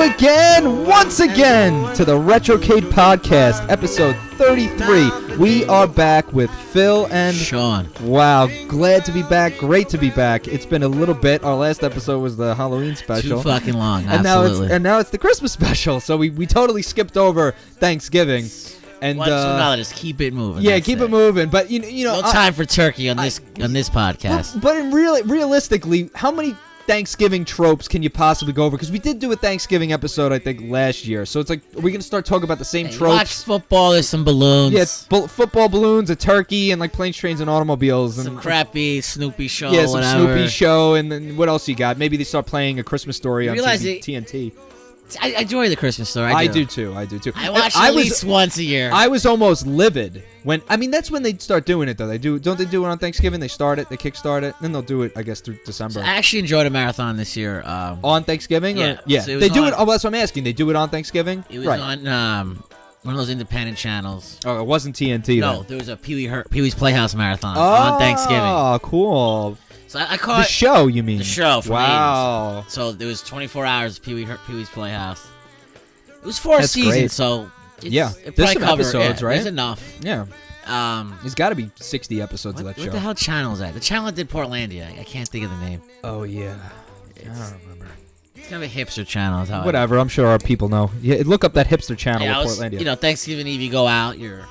once again, to the Retrocade podcast, episode 33. We are back with Phil and Sean. Wow, glad to be back. Great to be back. It's been a little bit. Our last episode was the Halloween special. Too fucking long, and absolutely. Now it's the Christmas special. So we totally skipped over Thanksgiving. And once in a while, just keep it moving. Yeah, keep it moving. But you know, no time for turkey on this podcast. But realistically, how many Thanksgiving tropes can you possibly go over? Because we did do a Thanksgiving episode, I think, last year. So it's like, are we going to start talking about the same tropes? Watch football. There's some balloons. Yeah, football, balloons, a turkey, and like planes, trains, and automobiles. Some crappy Snoopy show. Yeah, some whatever. Snoopy show. And then what else you got? Maybe they start playing A Christmas Story on TNT. I enjoy the Christmas story. I do too. I watch it at least once a year. I was almost livid when. I mean, that's when they start doing it though. Don't they do it on Thanksgiving? They start it, they kickstart it, then they'll do it, I guess, through December. So I actually enjoyed a marathon this year. On Thanksgiving? Yeah. So they do it. Oh, that's what I'm asking. They do it on Thanksgiving? It was on one of those independent channels. Oh, it wasn't TNT. No, there was a Pee Wee's Playhouse marathon on Thanksgiving. Oh, cool. So I caught the show. You mean the show? From wow. The 80s. So there was 24 hours of Pee Wee's Playhouse. It was 4 seasons, great. so there's some episodes, right? There's enough. Yeah. There's got to be 60 episodes of that show. What the hell channel is that? The channel that did Portlandia. I can't think of the name. Oh yeah, I don't remember. It's kind of a hipster channel. Is how whatever. I'm sure our people know. Yeah, look up that hipster channel with Portlandia. You know, Thanksgiving Eve, you go out. You're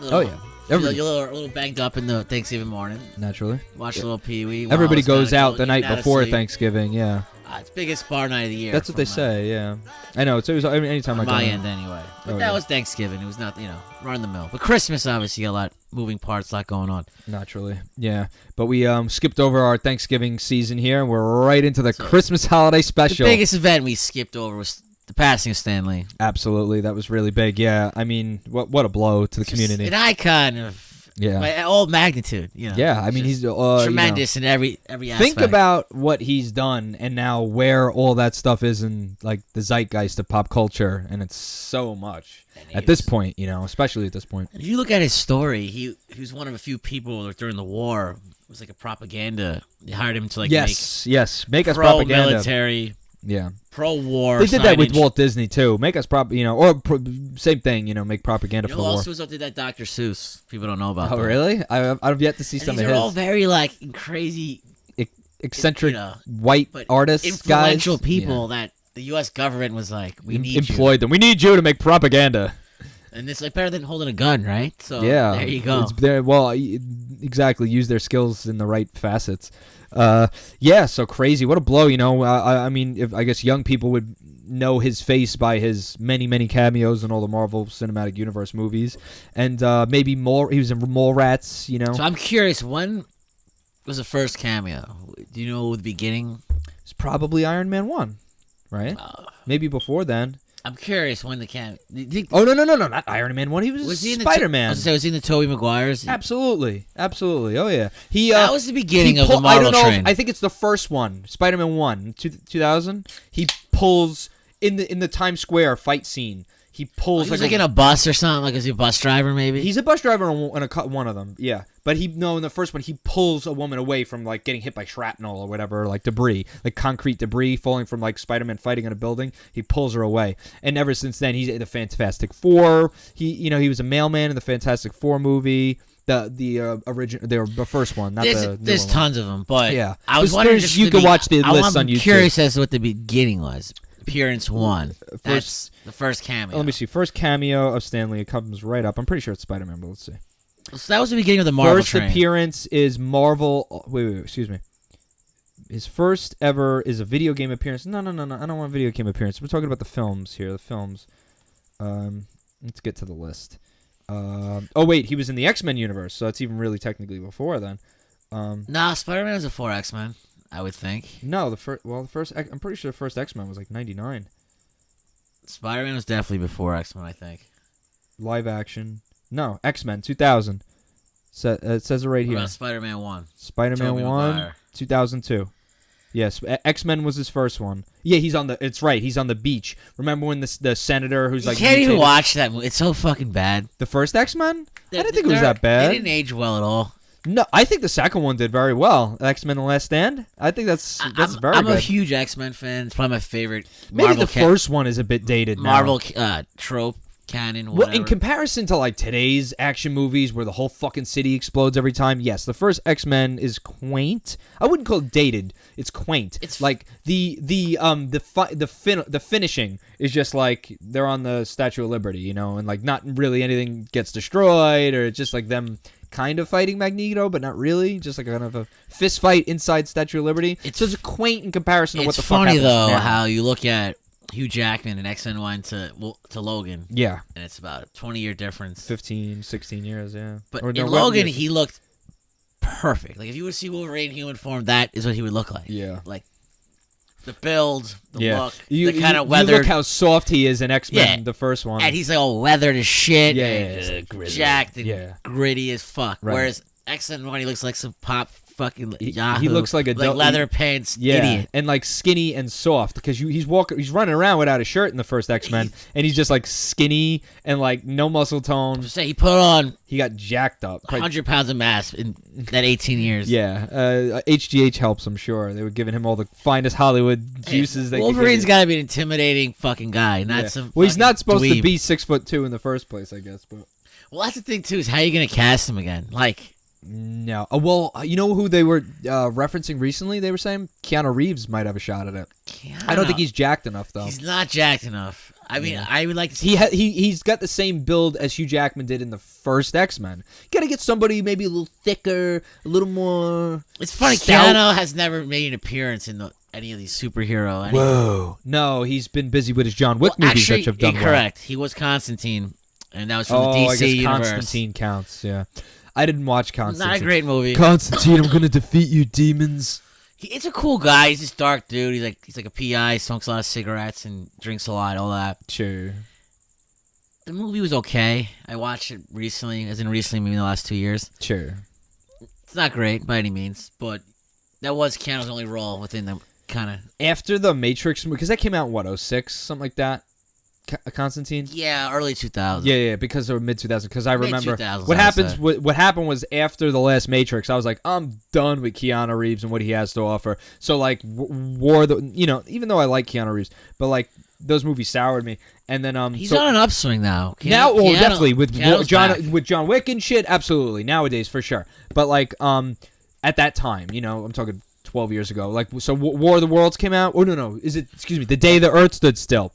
you're a little banged up in the Thanksgiving morning. Naturally. Watch a little Pee Wee. Everybody goes out the night before Thanksgiving. Yeah. It's biggest bar night of the year. That's what they say, yeah. I know. It was anytime I go. On my end, anyway. But that was Thanksgiving. It was not, run the mill. But Christmas, obviously, a lot moving parts, a lot going on. Naturally, yeah. But we skipped over our Thanksgiving season here, and we're right into the Christmas holiday special. The biggest event we skipped over was the passing of Stan Lee. Absolutely, that was really big. Yeah, I mean, what a blow to the community. An icon of. Yeah, by all magnitude. Yeah, I mean he's tremendous in every aspect. Think about what he's done, and now where all that stuff is in like the zeitgeist of pop culture, and it's so much at this point. Especially at this point. If you look at his story, he was one of a few people during the war. It was like a propaganda. They hired him to make make us propaganda. Pro-military. Yeah. Pro-war. They did that with Walt Disney too. Make us same thing. Make propaganda for the war. Also did that Dr. Seuss. People don't know about. Oh, really? I've yet to see some of his. They're all very crazy, eccentric white artists, influential people that the U.S. government was like, we need employed them. We need you to make propaganda. And it's like better than holding a gun, right? So there you go. Exactly. Use their skills in the right facets. So crazy. What a blow, I mean, I guess young people would know his face by his many cameos in all the Marvel Cinematic Universe movies. And maybe more. He was in Mallrats, So I'm curious, when was the first cameo? Do you know the beginning? It's probably Iron Man 1, right? Maybe before then. I'm curious when the cameo. Oh, no, not Iron Man 1. He was Spider-Man. Was he in the Tobey Maguires? Absolutely. Oh, yeah. That was the beginning of the Marvel train. I think it's the first one, Spider-Man 1, 2000. He pulls, in the Times Square fight scene, he pulls... He was like in a bus or something? Like, is he a bus driver, maybe? He's a bus driver in one of them, yeah. But in the first one, he pulls a woman away from, like, getting hit by shrapnel or whatever, like debris, like concrete debris falling from, like, Spider-Man fighting in a building. He pulls her away. And ever since then, he's in the Fantastic Four. He was a mailman in the Fantastic Four movie. The original, the first one, not there's tons of them, but yeah. I was wondering you can watch the list on YouTube. I'm curious as to what the beginning was. Appearance 1. That's the first cameo. Let me see. First cameo of Stan Lee. It comes right up. I'm pretty sure it's Spider-Man, but let's see. So that was the beginning of the Marvel train. First appearance is Marvel. Wait, excuse me. His first ever is a video game appearance. No. I don't want a video game appearance. We're talking about the films here. The films. Let's get to the list. Wait, he was in the X-Men universe, so that's even really technically before then. Nah, Spider-Man was before X-Men, I would think. No, the first. I'm pretty sure the first X-Men was like '99. Spider-Man was definitely before X-Men, I think. Live action. No, X-Men 2000. It says it right here. What about Spider-Man 1? Spider-Man 1, 2002. Yes, X-Men was his first one. Yeah, it's right. He's on the beach. Remember when the senator who's like... You can't even watch that movie. It's so fucking bad. The first X-Men? I didn't think it was that bad. They didn't age well at all. No, I think the second one did very well. X-Men: The Last Stand. I think that's very I'm good. a huge X-Men fan. It's probably my favorite. Maybe Marvel the first one is a bit dated now. Marvel trope. Canon, whatever. Well, in comparison to like today's action movies where the whole fucking city explodes every time, yes, the first X-Men is quaint. I wouldn't call it dated. It's quaint. It's like the finishing is just like they're on the Statue of Liberty, and like not really anything gets destroyed, or it's just like them kind of fighting Magneto, but not really. Just like a kind of a fist fight inside Statue of Liberty. So it's quaint in comparison to what the fuck happens now. It's funny though how you look at Hugh Jackman and X-Men 1 to Logan. Yeah. And it's about a 20-year difference. 15, 16 years, yeah. But in Logan, he looked perfect. Like, if you would see Wolverine in human form, that is what he would look like. Yeah. Like, the build, the look, the kind of weathered. You look how soft he is in X-Men, the first one. And he's like all weathered as shit. Yeah. Jacked and gritty as fuck. Right. Whereas X-Men 1, he looks like some pop fucking Yahoo. He looks like a leather pants idiot, and like skinny and soft because he's running around without a shirt in the first X-Men, and he's just like skinny and like no muscle tone. Just say he got jacked up, 100 pounds of mass in that 18 years. Yeah, HGH helps, I'm sure. They were giving him all the finest Hollywood juices. Wolverine's got to be an intimidating fucking guy, not some. Well, he's not supposed dweeb. to be 6'2" in the first place, I guess. But that's the thing too, is how are you gonna cast him again? Like. No. Well, you know who they were referencing recently? They were saying Keanu Reeves might have a shot at it. I don't think he's jacked enough, though. He's not jacked enough. I mean, I would like to see... He's got the same build as Hugh Jackman did in the first X-Men. You gotta get somebody maybe a little thicker, a little more... It's funny, stout. Keanu has never made an appearance in any of these superhero... Whoa. No, he's been busy with his John Wick movies that have done incorrect. Well. He was Constantine, and that was from the DC I guess universe. Constantine counts, yeah. I didn't watch Constantine. Not a great movie. Constantine, I'm gonna defeat you, demons. It's a cool guy. He's this dark dude. He's like a PI, smokes a lot of cigarettes and drinks a lot, all that. Sure. The movie was okay. I watched it recently, maybe in the last 2 years. Sure. It's not great by any means, but that was Keanu's only role within the kind of... After the Matrix movie, because that came out in, what, 06? Something like that? Constantine? Yeah, early 2000s. Yeah, because they were mid-2000s. Because I remember what what happened was after the last Matrix, I was like, I'm done with Keanu Reeves and what he has to offer. So like, even though I like Keanu Reeves, but like those movies soured me. And then he's on an upswing now. Definitely with John Wick and shit, absolutely nowadays for sure. But like at that time, I'm talking 12 years ago. Like so, War of the Worlds came out. Oh no, The Day the Earth Stood Still.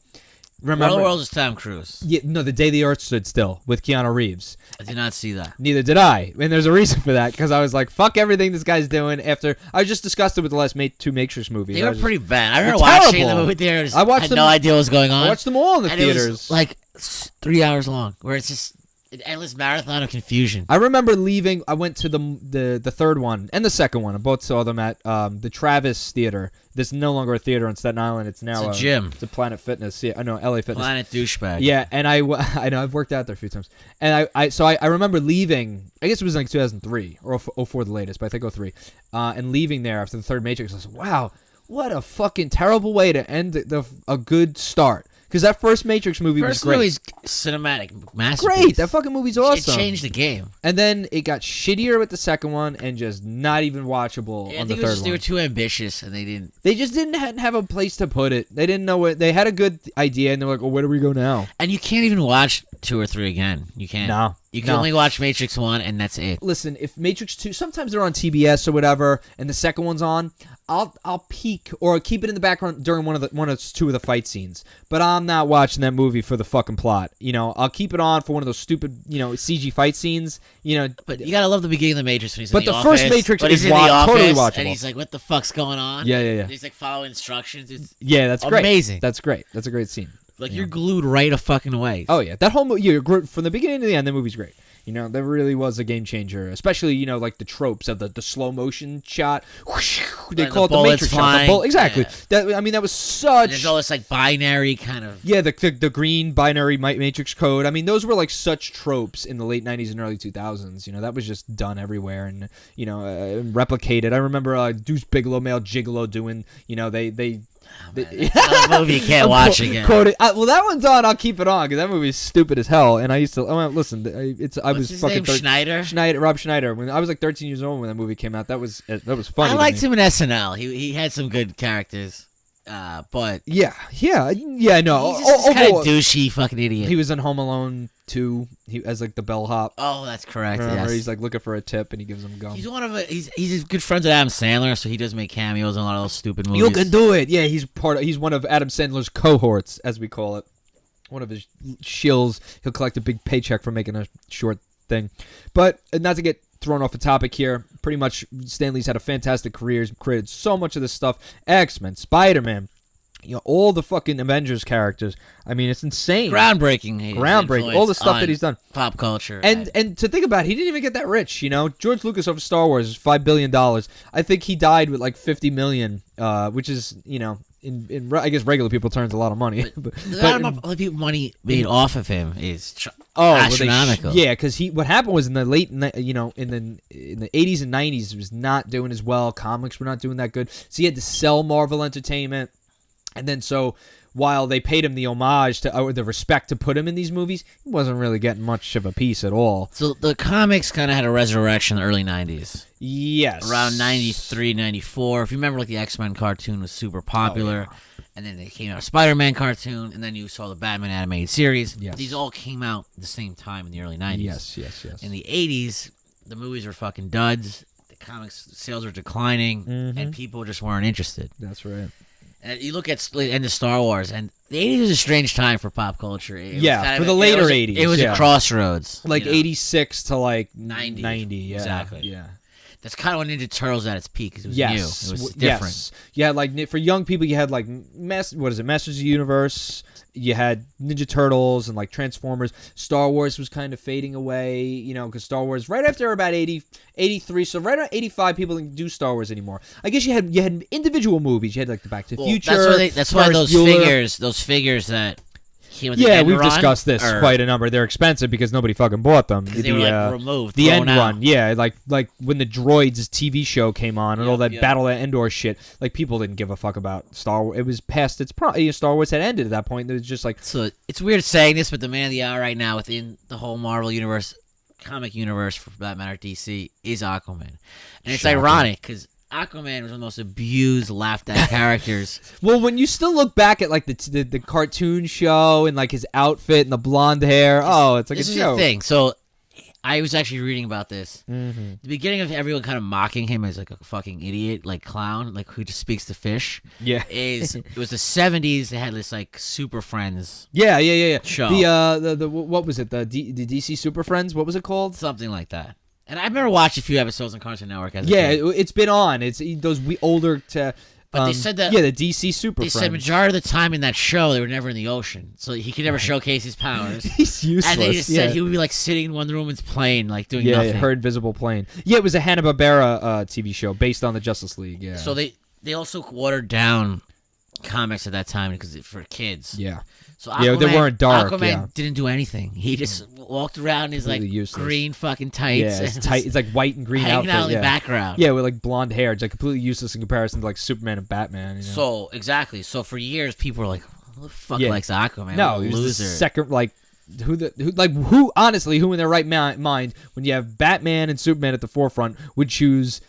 Remember? War of the Worlds is Tom Cruise. Yeah, no, The Day the Earth Stood Still with Keanu Reeves. I did not see that. Neither did I. And there's a reason for that, because I was like, fuck everything this guy's doing after... I was just disgusted with the last two Matrix movies. They were pretty bad. I remember watching the movie theaters. I had no idea what was going on. I watched them all in the theaters. It was like 3 hours long, where it's just an endless marathon of confusion. I remember leaving... I went to the third one and the second one. I both saw them at the Travis Theater. This is no longer a theater on Staten Island. It's now a gym. It's a Planet Fitness. Yeah, I know, LA Fitness. Planet douchebag. Yeah, and I know I've worked out there a few times. And I remember leaving. I guess it was like 2003 or 04 the latest, but I think 03. And leaving there after the third Matrix, I was like, wow, what a fucking terrible way to end a good start. Because that first Matrix movie was great. First movie's cinematic masterpiece. Great, that fucking movie's awesome. It changed the game. And then it got shittier with the second one and just not even watchable on the third one. They were too ambitious and they didn't. They just didn't have a place to put it. They didn't know what. They had a good idea and they're like, "Oh, where do we go now?" And you can't even watch 2 or 3 again. You can't. No. You can only watch Matrix 1 and that's it. Listen, if Matrix 2, sometimes they're on TBS or whatever, and the second one's on, I'll peek or keep it in the background during one or two of the fight scenes. But I'm not watching that movie for the fucking plot. I'll keep it on for one of those stupid, CG fight scenes. But you gotta love the beginning of the Matrix when he's in the office. But the first Matrix is totally watchable. And he's like, "What the fuck's going on?" Yeah. He's like following instructions. It's that's great. Amazing. That's great. That's a great scene. Like you're glued right a fucking away. Oh yeah, that whole movie, from the beginning to the end, that movie's great. That really was a game changer, especially, like the tropes of the slow motion shot. They call it the Matrix shot. Exactly. Yeah. That was such... There's all this, like, binary kind of... Yeah, the green binary Matrix code. Those were, like, such tropes in the late 90s and early 2000s. That was just done everywhere and, replicated. I remember Deuce Bigelow, Male Gigolo doing, they Man, that's another movie you can't watch again. Well, that one's on. I'll keep it on because that movie's stupid as hell. And I used to. Listen, I What's was his fucking name? Rob Schneider. When I was like 13 years old when that movie came out, that was funny. I liked him in SNL. He had some good characters. But yeah, no. He's just kind of douchey fucking idiot. He was in Home Alone 2. He as like the bellhop. Oh, that's correct. Remember, yes. he's like looking for a tip and he gives him gum. He's good friends with Adam Sandler, so he does make cameos in a lot of those stupid movies. You can do it. Yeah, he's one of Adam Sandler's cohorts, as we call it. One of his shills. He'll collect a big paycheck for making a short thing. But not to get thrown off the topic here, pretty much Stan Lee's had a fantastic career. He's created so much of this stuff. X-Men, Spider-Man, all the fucking Avengers characters. I mean, it's insane. Groundbreaking. All the stuff that he's done. Pop culture. And to think about it, he didn't even get that rich, George Lucas over Star Wars is $5 billion. I think he died with like $50 million, which is, in I guess regular people terms a lot of money. But the amount of people money made off of him is astronomical. Because what happened was in the late, in the 80s and 90s, he was not doing as well. Comics were not doing that good. So he had to sell Marvel Entertainment. And then so while they paid him the homage or the respect to put him in these movies, he wasn't really getting much of a piece at all. So the comics kind of had a resurrection in the early 90s. Yes. Around 93, 94. If you remember, like the X-Men cartoon was super popular. Oh, yeah. And then they came out a Spider-Man cartoon. And then you saw the Batman animated series. Yes. These all came out at the same time in the early 90s. Yes. In the 80s, the movies were fucking duds. The comics sales were declining. Mm-hmm. And people just weren't interested. That's right. And you look at the Star Wars, and the 80s was a strange time for pop culture. For the later 80s. It was a crossroads. Like 86 to like 90. 90, yeah. Exactly. Yeah. That's kind of when Ninja Turtles at its peak, because it was new. It was different. Yes. Yeah, like for young people, you had like Masters of the Universe. You had Ninja Turtles and like Transformers. Star Wars was kind of fading away, because Star Wars right after about 80, 83. So right around 85, people didn't do Star Wars anymore. I guess you had individual movies. You had like the Back to the Future. That's why those figures that. We've discussed this quite a number. They're expensive because nobody fucking bought them. They were like removed. The End out. Run, like when the Droids TV show came on and all that Battle at Endor shit. Like people didn't give a fuck about Star Wars. It was past its Star Wars had ended at that point. It was just like so. It's weird saying this, but the man of the hour right now within the whole Marvel universe, comic universe for that matter, DC is Aquaman, and it's ironic because Aquaman was one of the most abused, laughed at characters. Well, when you still look back at like the cartoon show and like his outfit and the blonde hair, it's like a joke. This is the thing. So I was actually reading about this. Mm-hmm. The beginning of everyone kind of mocking him as like a fucking idiot, like clown, like who just speaks to fish. Yeah, it was the 70s. They had this like Super Friends. Yeah. Show. The what was it? The DC Super Friends. What was it called? Something like that. And I remember watching a few episodes on Cartoon Network. It's been on. It's those older to. But they said that the DC Super They Friends. said majority of the time in that show they were never in the ocean, so he could never showcase his powers. He's useless. And they just said he would be like sitting in Wonder Woman's plane, like doing nothing. Yeah, her invisible plane. Yeah, it was a Hanna-Barbera TV show based on the Justice League. Yeah. So they also watered down comics at that time because for kids. Yeah. So Aquaman, they weren't dark. Aquaman didn't do anything. He just walked around in his like green fucking tights. Yeah, it's tight. It's like white and green hanging outfit. Out in the background. Yeah, with like blonde hair. It's like completely useless in comparison to like Superman and Batman. So exactly. So for years, people were like, "Who the fuck likes Aquaman? No, he was loser." Second, who honestly, who in their right mind when you have Batman and Superman at the forefront would choose.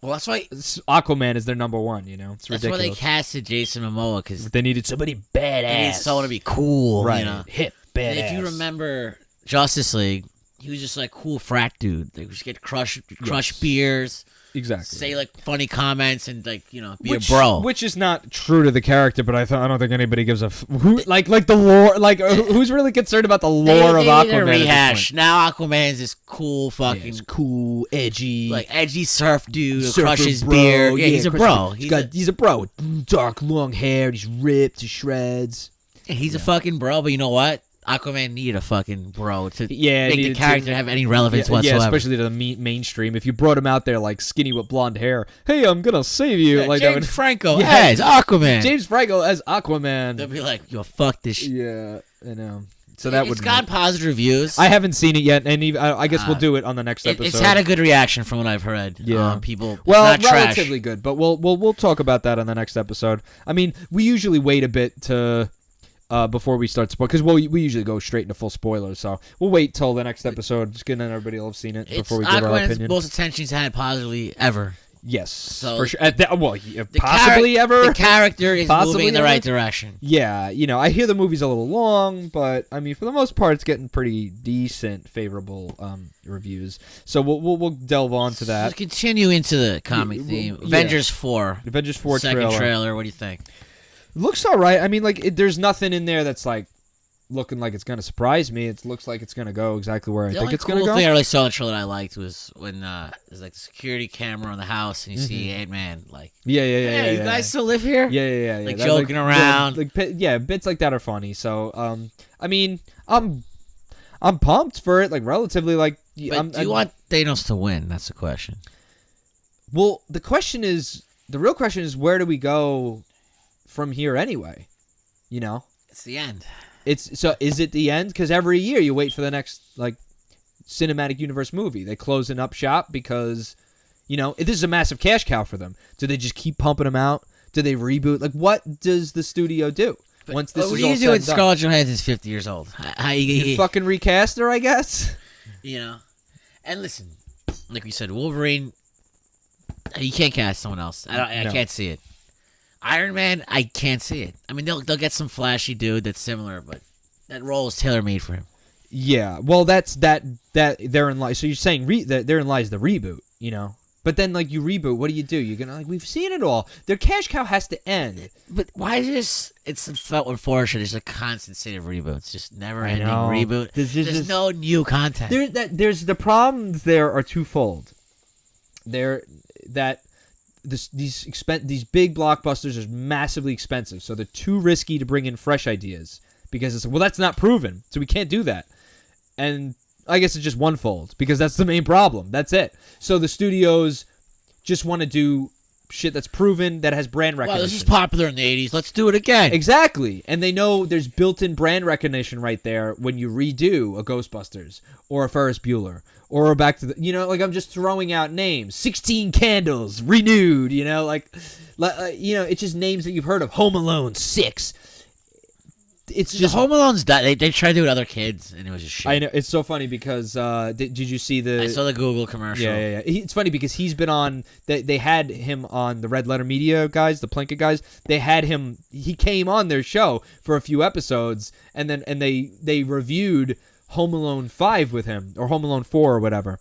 Well, that's why Aquaman is their number one. It's ridiculous. That's why they casted Jason Momoa because they needed somebody badass. They needed someone to be cool, right? Hip, badass. And if you remember Justice League, he was just like cool frat dude. They just get crush beers. Exactly. Say like funny comments and like be a bro. Which is not true to the character, but I don't think anybody gives a who like the lore. Like who's really concerned about the lore of Aquaman? They rehash now. Aquaman's this cool fucking cool, edgy, like edgy surf dude who crushes beer. Yeah, he's a bro. He's a bro. Dark long hair. He's ripped to shreds. He's a fucking bro, but you know what? Aquaman needed a fucking bro to make the character have any relevance whatsoever. Yeah, especially to the mainstream. If you brought him out there like skinny with blonde hair, hey, I'm gonna save you. Like James Franco as Aquaman. James Franco as Aquaman. They'll be like, yo, fuck this shit. Yeah, I know. So that it's got positive reviews. I haven't seen it yet, and I guess we'll do it on the next episode. It's had a good reaction from what I've heard. Yeah, people. Well, it's not relatively trash. good, but we'll talk about that on the next episode. I mean, we usually wait a bit to before we start spoil because we usually go straight into full spoilers. So we'll wait till the next episode, just getting everybody will have seen it before we give our opinion. It's most attention he's had positively ever. Yes, so for sure. Possibly ever. The character is moving in the right direction. Yeah, I hear the movie's a little long, but I mean, for the most part, it's getting pretty decent, favorable reviews. So we'll delve on to that. Let's continue into the comic theme. Avengers 4. Avengers 4 second trailer. What do you think? Looks all right. I mean, there's nothing in there that's like looking like it's gonna surprise me. It looks like it's gonna go exactly where I think it's gonna go. The only cool thing I really saw in the trailer that I liked was when there's like the security camera on the house and you see Ant-Man like, yeah, you guys still live here? Yeah. Like joking around. Bits like that are funny. So, I mean, I'm pumped for it. Like relatively, like. Do you want Thanos to win? That's the question. Well, the real question is, where do we go from here anyway? It's the end. Is it the end? Because every year you wait for the next like cinematic universe movie. They closing up shop because this is a massive cash cow for them. Do they just keep pumping them out? Do they reboot? Like, what does the studio do once this is all said and done? What do you do when Scarlett Johansson's 50 years old? How you fucking recast her, I guess. And listen, like we said, Wolverine. You can't cast someone else. I can't see it. Iron Man, I can't see it. I mean, they'll get some flashy dude that's similar, but that role is tailor made for him. Yeah, well, that's that therein lies. So you're saying that therein lies the reboot, But then, like, you reboot, what do? You're gonna we've seen it all. Their cash cow has to end. But why is this? It's felt unfortunate. There's a constant state of reboots, just never ending reboot. There's no new content. There's the problems. There are twofold. These big blockbusters are massively expensive, so they're too risky to bring in fresh ideas because it's that's not proven, so we can't do that. And I guess it's just one fold because that's the main problem. That's it. So the studios just want to do shit that's proven that has brand recognition. Well, this is popular in the 80s. Let's do it again. Exactly. And they know there's built-in brand recognition right there when you redo a Ghostbusters or a Ferris Bueller or a Back to the... I'm just throwing out names. 16 Candles, renewed, it's just names that you've heard of. Home Alone, 6. It's just Home Alone's they tried to do it with other kids and it was just shit. I know it's so funny because did you see I saw the Google commercial. Yeah. It's funny because he's been on. They had him on the Red Letter Media guys, the Plinkett guys. They had him. He came on their show for a few episodes, and they reviewed Home Alone 5 with him or Home Alone 4 or whatever.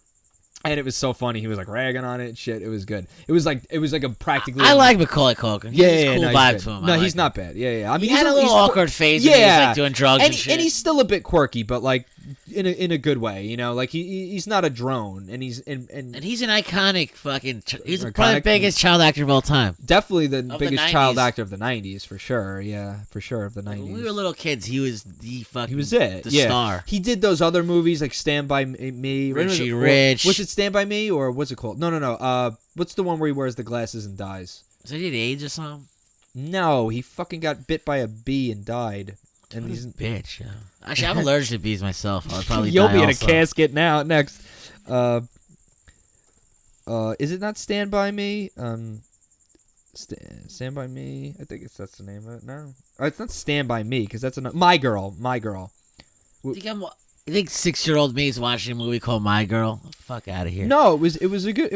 And it was so funny. He was like ragging on it and shit. It was good. It was like a practically. I like Macaulay Culkin. He's cool vibe to him. No, he's not bad. Yeah. I mean, he had a little awkward phase when he was like doing drugs and shit. And he's still a bit quirky, but like in a good way. Like he's not a drone, and he's and he's an iconic fucking. He's probably the biggest child actor of all time. Definitely the biggest child actor of the '90s for sure. Yeah, for sure of the '90s. When we were little kids, he was the fucking. He was the star. He did those other movies like Stand by Me, Richie Rich. Was it Stand by Me or what's it called? No. What's the one where he wears the glasses and dies? Is he AIDS or something? No, he fucking got bit by a bee and died. And he's a bitch. Yeah. Actually, I'm allergic to bees myself. I'll probably You'll die be in also. a casket now. Next, is it not Stand by Me? Stand by Me. I think that's the name of it. No, it's not Stand by Me because that's My Girl. My Girl. You think 6-year-old me is watching a movie called My Girl? Fuck out of here. No, it was good.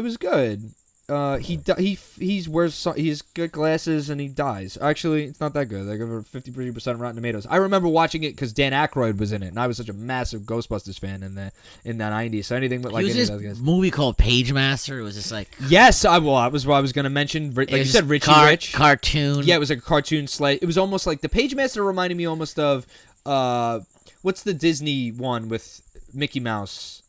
He wears got glasses and he dies. Actually, it's not that good. They give it 50% Rotten Tomatoes. I remember watching it because Dan Aykroyd was in it, and I was such a massive Ghostbusters fan in the '90s. So anything but like any of those guys. Movie called Page Master. It was just like that was what I was going to mention. Like you said, Richie Rich cartoon. Yeah, it was like a cartoon slate. It was almost like the Page Master reminded me almost of what's the Disney one with Mickey Mouse?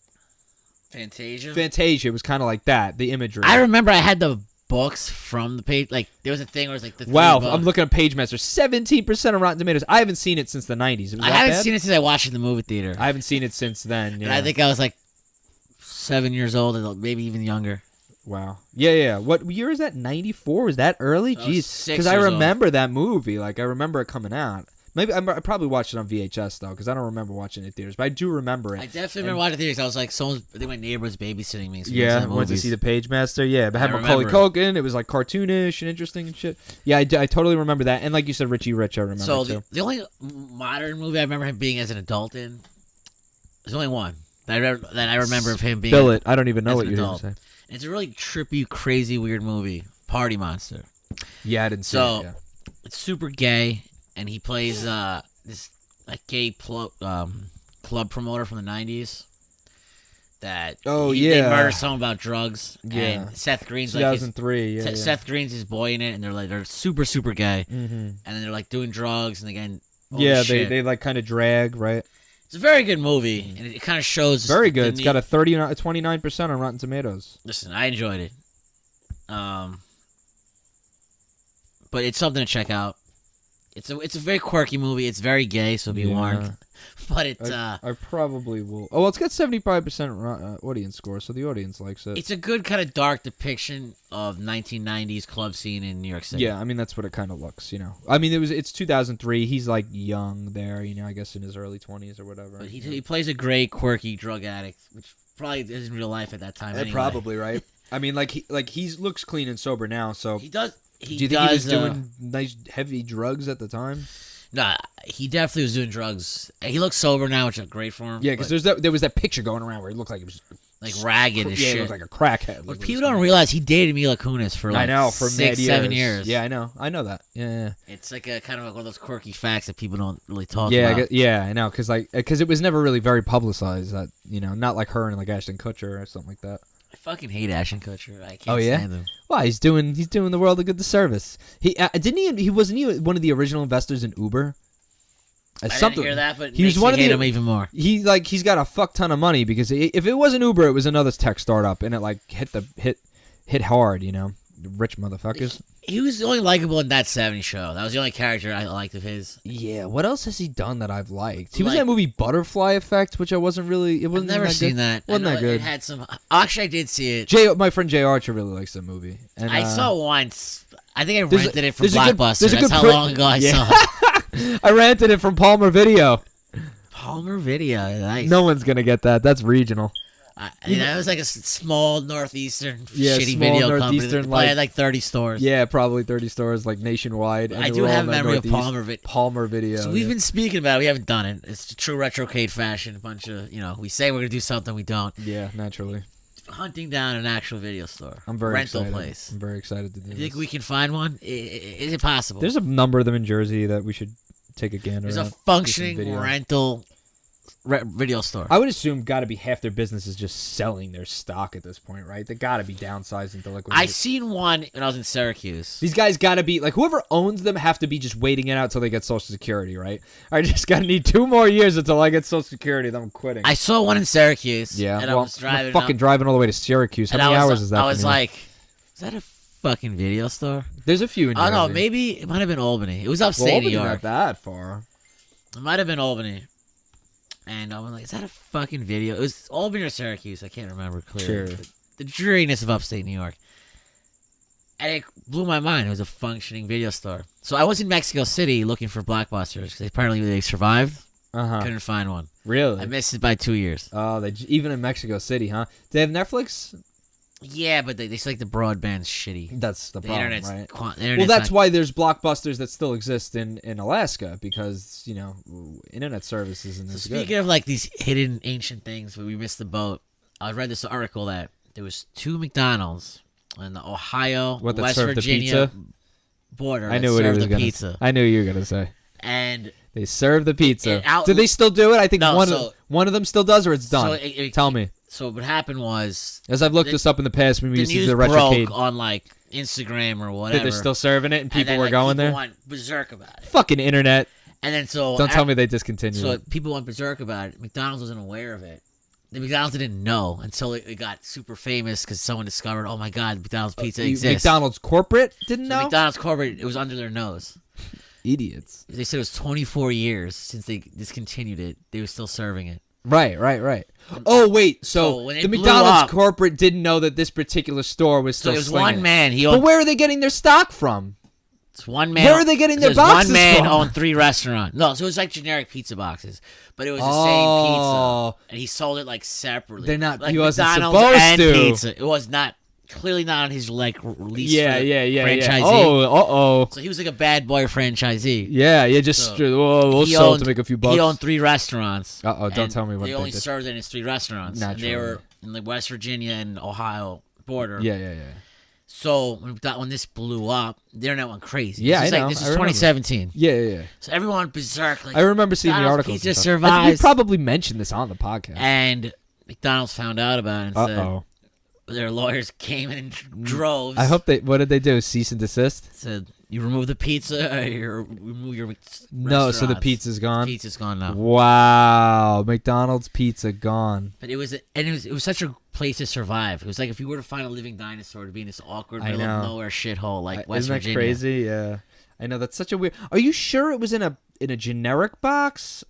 Fantasia was kind of like that, the imagery. I remember I had the books from the page. Like, there was a thing where it was like the Wow, I'm looking at Page Master. 17% of Rotten Tomatoes. I haven't seen it since the 90s. I haven't seen it since I watched it in the movie theater. I haven't seen it since then. Yeah. And I think I was like 7 years old, maybe even younger. Wow. Yeah. What year is that? 94? Was that early? Jeez. Because I remember that movie. Like, I remember it coming out. Maybe I probably watched it on VHS though, because I don't remember watching it in theaters, but I do remember it. I definitely remember watching theaters. I was like, I think my neighbor was babysitting me. So Yeah, went to see the Page Master. Yeah, but had Macaulay Culkin. It was like cartoonish and interesting and shit. Yeah, I totally remember that. And like you said, Richie Rich, I remember so too. The only modern movie I remember him being as an adult in, there's only one that I remember of him being. Spill it. I don't even know what you're going to say. It's a really trippy, crazy, weird movie. Party Monster. Yeah, I didn't see it. Yeah. It's super gay, and he plays this gay club promoter from the 90s. That they murder someone about drugs. Yeah, and Seth Green's 2003. Like Seth Green's his boy in it, and they're super super gay, mm-hmm. and then they're like doing drugs, and again, they like kind of drag, right? It's a very good movie, and it kind of shows very good. It's got a 29% on Rotten Tomatoes. Listen, I enjoyed it, but it's something to check out. It's a very quirky movie. It's very gay, so be warned. But I probably will. Oh, well, it's got 75% audience score, so the audience likes it. It's a good kind of dark depiction of 1990s club scene in New York City. Yeah, I mean that's what it kind of looks, you know. I mean it's 2003. He's like young there, you know. I guess in his early 20s or whatever. But he plays a great quirky drug addict, which probably is in real life at that time. Anyway. Probably right. I mean, he looks clean and sober now. So he does. Do you think he was doing nice heavy drugs at the time? Nah, he definitely was doing drugs. He looks sober now, which is great for him. Yeah, because there was that picture going around where he looked like he was like ragged as shit. He looked like a crackhead. But people don't realize he dated Mila Kunis for like 6-7 years. Yeah, I know that. Yeah. It's like a kind of like one of those quirky facts that people don't really talk about. Yeah, I know, because it was never really very publicized. That not like her and like Ashton Kutcher or something like that. I fucking hate Ashton Kutcher. I can't stand him. Why? He's doing the world a good disservice. He wasn't he one of the original investors in Uber? I didn't hear that, but he was one of hate him even more. He's got a fuck ton of money because if it wasn't Uber, it was another tech startup, and it like hit hard, rich motherfuckers. He was only likable in that 70s show. That was the only character I liked of his. Yeah, what else has he done that I've liked? He was in that movie Butterfly Effect, which I wasn't really. I've never seen that. Wasn't that good? It had some. Actually, I did see it. My friend Jay Archer really likes that movie. And, I saw it once. I think I rented it from Blockbuster. That's how long ago I saw it. I rented it from Palmer Video. Palmer Video, nice. No one's gonna get that. That's regional. That was like a small northeastern shitty video company. They had like 30 stores. Yeah, probably 30 stores, like nationwide. I do have a memory of Palmer Video. So we've been speaking about it. We haven't done it. It's a true Retrocade fashion. A bunch of, we say we're going to do something, we don't. Yeah, naturally. Hunting down an actual video store. I'm very rental excited. Place. I'm very excited to do this. You think we can find one? Is it possible? There's a number of them in Jersey that we should take a gander at. There's a functioning rental video store. I would assume got to be half their business is just selling their stock at this point, right? They got to be downsizing to liquidate. I seen one when I was in Syracuse. These guys got to be like whoever owns them have to be just waiting it out till they get Social Security, right? I just got to need 2 more years until I get Social Security. Then I'm quitting. I saw one in Syracuse. Yeah, and I was driving. I'm driving all the way to Syracuse. How many hours is that? I was like, is that a fucking video store? There's a few in Jersey. Oh no, maybe it might have been Albany. It was upstate New York. Not that far. It might have been Albany. And I was like, is that a fucking video? It was Albany or Syracuse. I can't remember clearly. Sure. The dreariness of upstate New York. And it blew my mind. It was a functioning video store. So I was in Mexico City looking for Blockbusters because apparently they survived. Couldn't find one. Really? I missed it by 2 years. Oh, even in Mexico City, huh? Do they have Netflix? Yeah, but they like the broadband's shitty. That's the problem, right? Well, that's why there's Blockbusters that still exist in Alaska because, internet service isn't as good. Speaking of like these hidden ancient things where we missed the boat, I read this article that there was 2 McDonald's in the Ohio, West Virginia border. I knew what it was going to say. I knew you were going to say. And they serve the pizza. Do they still do it? I think one of them still does, or it's done. Tell me. So what happened was, as I've looked this up in the past, when we used to do the Retrocade on like Instagram or whatever. They're still serving it, and people were going there. People went berserk about it. Fucking internet. And then don't tell me they discontinued. So people went berserk about it. McDonald's wasn't aware of it. The McDonald's didn't know until it got super famous because someone discovered, oh my god, McDonald's pizza exists. McDonald's corporate didn't know. McDonald's corporate, it was under their nose. Idiots. They said it was 24 years since they discontinued it. They were still serving it. Right. Oh, wait. So the McDonald's corporate didn't know that this particular store was still So it was slinging one man. But where are they getting their stock from? It's one man. Where are they getting their boxes one man from? owned 3 restaurants. No, so it was like generic pizza boxes, but it was the same pizza, and he sold it like separately. They're not. Like He wasn't McDonald's supposed and to. Pizza. It was not clearly not on his like release. Yeah. Franchisee. Oh. So he was like a bad boy franchisee. Yeah. Just we'll sell it to make a few bucks. He owned 3 restaurants. Don't tell me what they they only did. served in his 3 restaurants. And they were in the West Virginia and Ohio border. Yeah. So when this blew up, the internet went crazy. Yeah, this I know. This is I remember. 2017. Yeah. So everyone berserk. Like, I remember seeing the McDonald's articles. Pizza and stuff. I think we survives. probably mentioned this on the podcast. And McDonald's found out about it and said their lawyers came in droves. I hope they. What did they do? Cease and desist. Said you remove the pizza, or you remove your No, so the restaurants. pizza's gone. Pizza's gone now. Wow, McDonald's pizza gone. But it was such a place to survive. It was like if you were to find a living dinosaur to be in this awkward middle of nowhere shithole like West Isn't that Virginia. crazy? Yeah, I know that's such a weird. Are you sure it was in a generic box?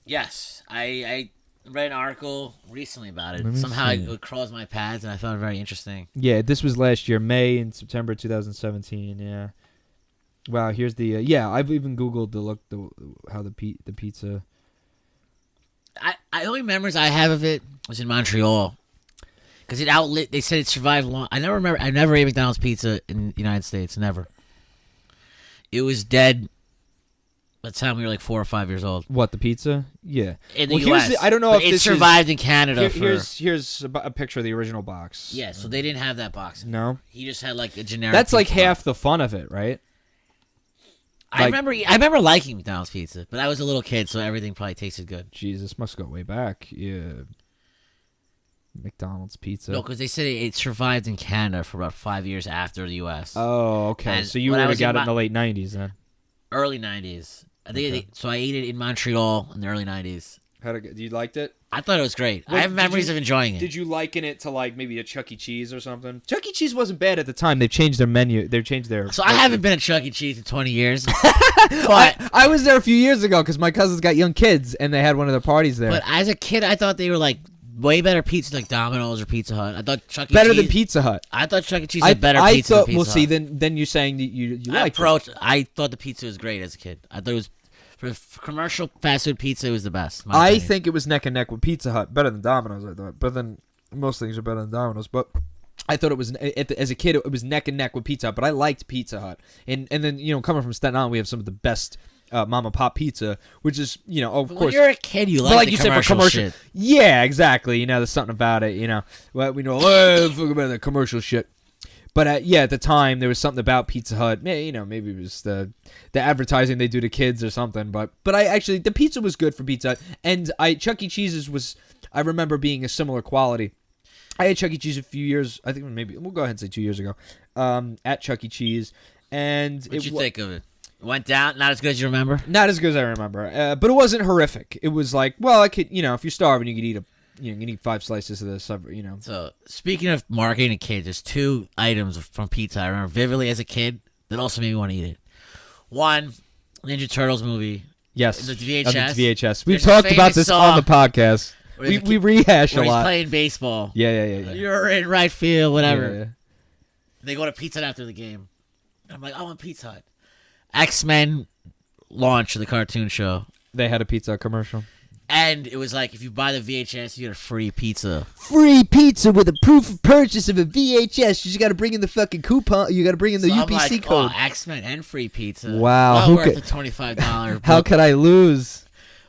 Yes, I read an article recently about it. Let me Somehow see. it crossed my paths, and I found it very interesting. Yeah, this was last year, May and September 2017. Yeah. Wow, here's the I've even googled how the pizza. I only memories I have of it was in Montreal, because they said it survived long. I never ate McDonald's pizza in the United States. Never. It was dead by the time we were like 4 or 5 years old. What, the pizza? Yeah. In the here's U.S. I don't know But if it this survived in Canada. Here's a picture of the original box. Yeah, so they didn't have that box. No. He just had like a generic. That's like pizza half box. the fun of it, right? I remember liking McDonald's pizza, but I was a little kid, so everything probably tasted good. Jesus, must go way back. Yeah. McDonald's pizza. No, because they said it survived in Canada for about 5 years after the U.S. Oh, okay. And So you when I would have was got in it in the late 90s then. Early 90s. I think so I ate it in Montreal in the early 90s. You liked it? I thought it was great. I have memories of enjoying it. Did you liken it to like maybe a Chuck E. Cheese or something? Chuck E. Cheese wasn't bad at the time. They've changed their menu. They've changed their. So I haven't been at Chuck E. Cheese in 20 years. But I was there a few years ago because my cousins got young kids and they had one of their parties there. But as a kid, I thought they were like way better pizza, like Domino's or Pizza Hut. I thought Chuck E. Cheese better than Pizza Hut. I thought Chuck E. Cheese had better pizza than Pizza Hut. See, then you're saying that you liked it. I thought the pizza was great as a kid. I thought it was for commercial fast food pizza. It was the best. I think it was neck and neck with Pizza Hut, better than Domino's. I thought, but then most things are better than Domino's. But I thought it was as a kid, it was neck and neck with Pizza Hut. But I liked Pizza Hut, and then coming from Staten Island, we have some of the best mom and pop pizza, which is of When course. you're a kid, you like the commercial shit. Yeah, exactly. There's something about it. We know. Fuck about the commercial shit. But at the time, there was something about Pizza Hut. Maybe it was the advertising they do to kids or something. But the pizza was good for Pizza Hut, and Chuck E. Cheese's was, I remember being a similar quality. I had Chuck E. Cheese a few years, I think maybe we'll go ahead and say 2 years ago, at Chuck E. Cheese, and What'd you think of it? It went down, not as good as you remember. Not as good as I remember, but it wasn't horrific. It was like, well, I could, if you're starving, you could eat you can eat 5 slices of this, So, speaking of marketing to kids, there's 2 items from pizza I remember vividly as a kid that also made me want to eat it. One, Ninja Turtles movie. Yes. The VHS. The VHS. We've There's a talked about famous this song on the podcast. We rehash a where lot. he's playing baseball. Yeah. You're in right field, whatever. Yeah. They go to Pizza Hut after the game. I'm like, I want Pizza Hut. X-Men launch of the cartoon show. They had a pizza commercial. And it was like, if you buy the VHS, you get a free pizza. Free pizza with a proof of purchase of a VHS. You just got to bring in the fucking coupon. You got to bring in the So UPC I'm like, code. Oh, X-Men and free pizza. Wow, Well who worth could- the $25. How could I lose?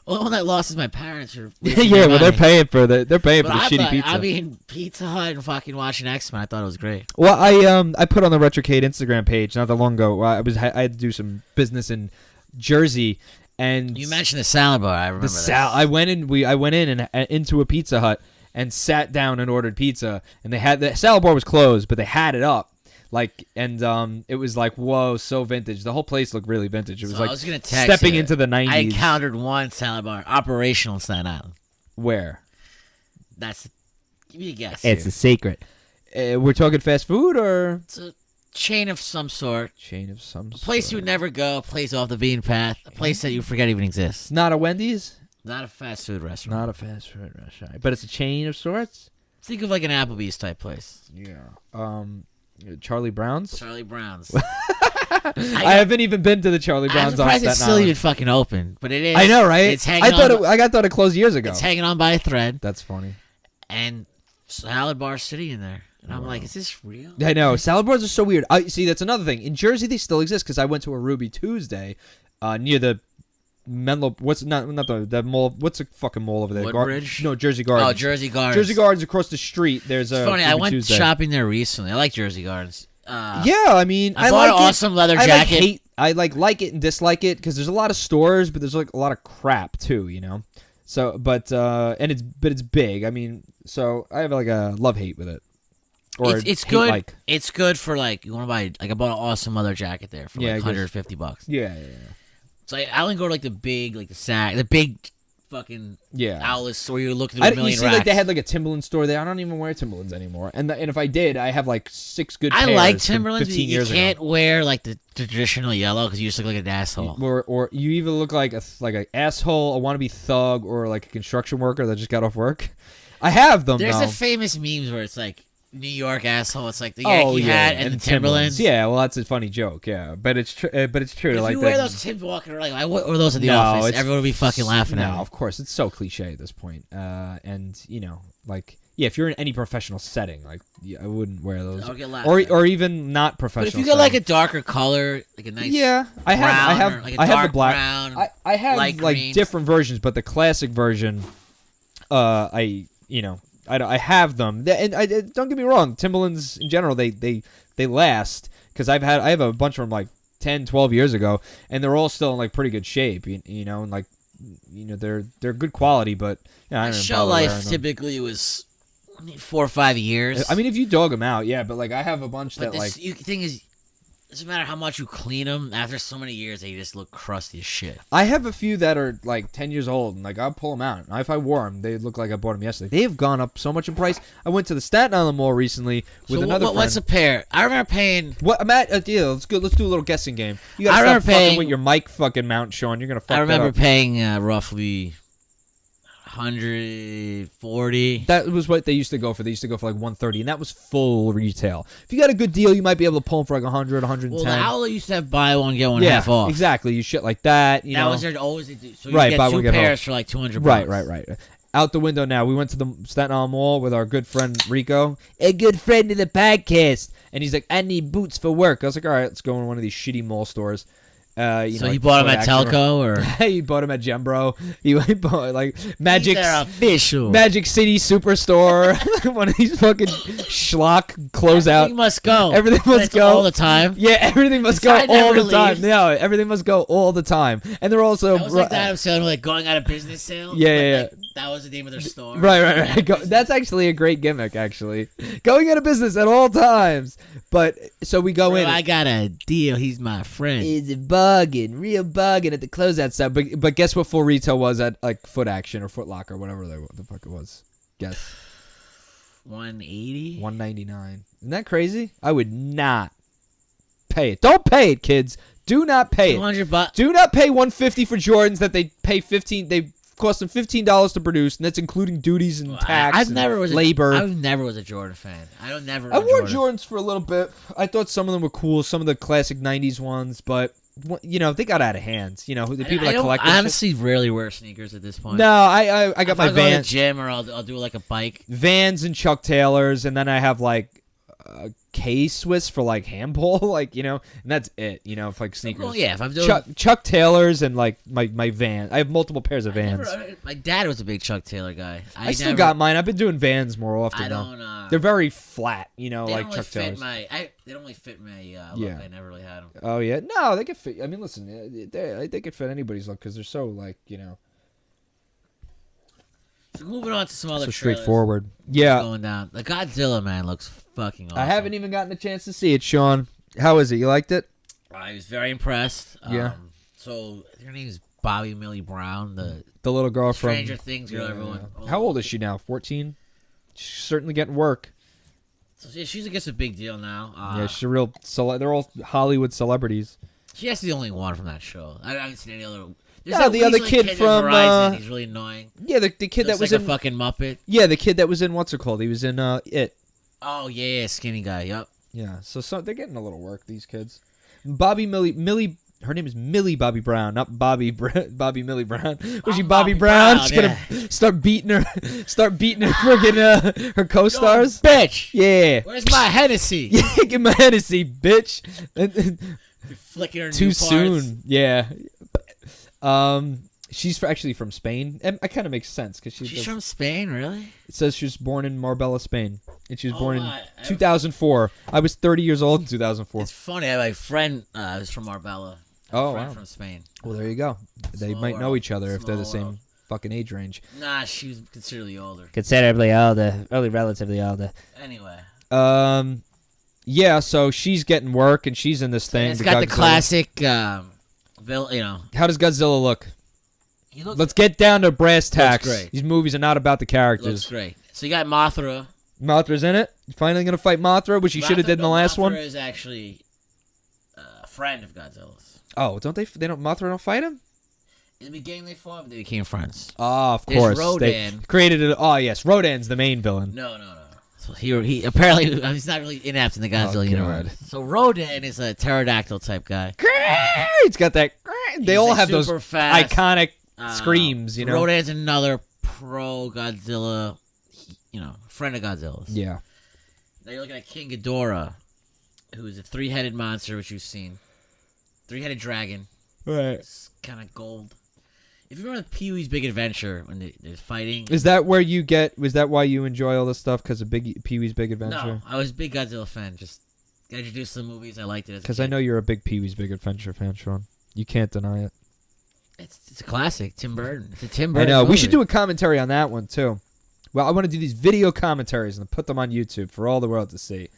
Well, the one that lost is my parents. Are Yeah, well, they're paying for the shitty pizza. I mean, Pizza Hut and fucking watching X-Men. I thought it was great. Well, I put on the Retrocade Instagram page not that long ago. I had to do some business in Jersey, and You mentioned the salad bar. I remember that. I went in and into a Pizza Hut and sat down and ordered pizza, and the salad bar was closed, but they had it up. It was like, whoa, so vintage. The whole place looked really vintage. It was I was gonna text stepping you. into the 90s. I encountered one salad bar operational in Staten Island. Where? Give me a guess. It's here. a secret. We're talking fast food or It's a chain of some sort. chain of some A place you would never go. A place off the beaten path. A place that you forget even exists. It's not a Wendy's? Not a fast food restaurant. Not a fast food restaurant. But it's a chain of sorts? Think of like an Applebee's type place. Yeah. Charlie Brown's? Charlie Brown's. I haven't even been to the Charlie Brown's I'm surprised on it's Staten still Island. even fucking open, but it is. I know, right? It's hanging I thought it closed years ago. It's hanging on by a thread. That's funny. And Salad Bar City in there. And I'm like, is this real? I know. Salad bars are so weird. See, that's another thing. In Jersey, they still exist because I went to a Ruby Tuesday near the Menlo. What's not the mall? What's the fucking mall over there? Woodbridge? No, Jersey Gardens. Oh, Jersey Gardens. Jersey Gardens across the street. There's a. It's funny. Ruby I went Tuesday. shopping there recently. I like Jersey Gardens. Yeah, I mean, I bought like an awesome leather jacket. I like it and dislike it because there's a lot of stores, but there's like a lot of crap too, you know. So, but it's big. I mean, so I have like a love hate with it. Or it's good. Like. It's good for like you want to buy. Like I bought an awesome leather jacket there for like $150. Yeah. So I only go to like the big, like the big fucking outlet store. You look through a million you see, racks. like they had like a Timberland store there. I don't even wear Timberlands anymore. And if I did, I have like 6 good pairs. I like Timberlands. 15 but years you can't wear like the traditional yellow because you just look like an asshole. Or you either look like an asshole, a wannabe thug, or like a construction worker that just got off work. I have them. There's though. a famous memes where it's like New York asshole. It's like the Yankee hat and the Timberlands. Yeah, well, that's a funny joke. Yeah, but it's true. If like you wear those Timbs walking around, like I wear those in the office, everyone would be fucking laughing at me. No, of course, it's so cliche at this point. And you know, like if you're in any professional setting, like I wouldn't wear those, or even not professional. But if you get like a darker color, like a nice I have the black. Brown, I have like greens. Different versions, but the classic version, I have them, and don't get me wrong. Timberlands in general, they last because I have a bunch of them like 10, 12 years ago, and they're all still in like pretty good shape. You know, and like they're good quality, but I don't know. Shelf life typically was 4 or 5 years. I mean, if you dog them out, yeah, but like I have a bunch but that the thing is. It doesn't matter how much you clean them. After so many years, they just look crusty as shit. I have a few that are like 10 years old, and like I'll pull them out. If I wore them, they look like I bought them yesterday. They have gone up so much in price. I went to the Staten Island Mall recently with another friend. What's a pair? I remember paying. What, Matt? Let's go. Let's do a little guessing game. You gotta stop fucking with your mic fucking mount, Sean. You're gonna fuck. I remember that up. paying roughly 140. That was what they used to go for. They used to go for like 130, and that was full retail. If you got a good deal, you might be able to pull them for like 100, 110. Well, the outlet used to have buy one get one half off. Exactly. You shit like that. That was there always. So you right, get buy 2 one, get pairs off. for like $200. Right. Out the window now. We went to the Staten Island Mall with our good friend Rico, a good friend of the podcast, and he's like, "I need boots for work." I was like, "All right, let's go in one of these shitty mall stores." So he bought them at Telco, or he bought them at Gembro. He bought like Magic. They're official. Magic City Superstore. One of these fucking schlock closeout. Everything must go. Everything must go all the time. Yeah, everything must go all the time. No, everything must go all the time. And they're also that was like that sale, like going out of business sale. Yeah. Like, that was the name of their store. Right. That's actually a great gimmick, actually. Going out of business at all times. But so we go in. I got a deal. He's my friend. He's real bugging at the closeout stuff. But guess what full retail was at like Foot Action or Foot Locker, whatever the fuck it was. Guess. 180. 199. Isn't that crazy? I would not pay it. Don't pay it, kids. Do not pay it. $200. Do not pay $150 for Jordans that they pay $15. They cost them $15 to produce, and that's including duties and tax and labor. I never was a Jordan fan. I wore Jordans for a little bit. I thought some of them were cool, some of the classic '90s ones, but they got out of hand. The people that collect. I honestly rarely wear sneakers at this point. No, I got my Vans. I'll go to the gym, or I'll do like a bike. Vans and Chuck Taylors, and then I have like K-Swiss for like handball, and that's it. If like sneakers. Well, yeah, if I'm doing Chuck Taylors and like my Van. I have multiple pairs of Vans. My dad was a big Chuck Taylor guy. I still got mine. I've been doing Vans more often. They're very flat, like Chuck Taylors. They don't really fit my look. I never really had them. Oh yeah, no, they could fit. I mean, listen, they could fit anybody's look because they're so like. So moving on to some other trailers. Straightforward. Yeah. Going down. The Godzilla man looks fucking awesome. I haven't even gotten a chance to see it, Sean. How is it? You liked it? I was very impressed. Yeah. So her name is Bobby Millie Brown, the little girl from Stranger Things girl. Everyone. How old is she now? 14. She's certainly getting work. So she's I guess a big deal now. Yeah, she's a real. They're all Hollywood celebrities. She's the only one from that show. I haven't seen any other. There's the other kid from Verizon. He's really annoying. Yeah, the kid that was like in a fucking Muppet. Yeah, the kid that was in what's it called? He was in It. Oh yeah, skinny guy. Yep. Yeah, so they're getting a little work. These kids. Millie. Her name is Millie Bobby Brown, not Bobby Millie Brown. Was she Bobby Bobby Brown? Brown, She's gonna start beating her friggin' her co-stars. Yo, bitch. Yeah. Where's my Hennessy? Yeah, get my Hennessy, bitch. You're flicking her Too new parts. soon. Yeah. She's actually from Spain. And it kind of makes sense because She's from Spain, really? It says she was born in Marbella, Spain, and she was born in my. 2004. I was 30 years old in 2004. It's funny. I have a friend who's from Marbella. Oh, friend wow. from Spain. Well, there you go. They Small might know world. each other if they're the Small same world. fucking age range. Nah, she was considerably older. Considerably older. Only relatively older. Anyway. Yeah, so she's getting work, and she's in this thing. It's got the Godzilla. classic, How How does Godzilla look? he looks, Let's get down to brass tacks. great. These movies are not about the looks characters. great. So you got Mothra. Mothra's in it. Finally gonna fight Mothra, which he should have did in the last one. Mothra is actually a friend of Godzilla's. Oh, don't they? They don't. Mothra don't fight him. In the beginning, they fought, but they became friends. Oh, of There's course. Rodan. They created it. Oh, yes. Rodan's the main villain. No. So he apparently he's not really inept in the Godzilla God. universe. So Rodan is a pterodactyl type guy. He's got that. They He's all like have those super fast. iconic screams, you know. Rodan's another pro Godzilla, friend of Godzilla's. Yeah. Now you're looking at King Ghidorah, who is a three-headed monster, which you've seen. Three-headed dragon. Right. It's kind of gold. If you remember Pee-wee's Big Adventure when they're fighting. Is that where you get? Was that why you enjoy all this stuff? Because of Pee-wee's Big Adventure? No, I was a big Godzilla fan. Just got introduced to the movies. I liked it. Because I know you're a big Pee-wee's Big Adventure fan, Sean. You can't deny it. It's a classic. Tim Burton. It's a Tim I Burton know. We movie. should do a commentary on that one too. Well, I want to do these video commentaries and put them on YouTube for all the world to see.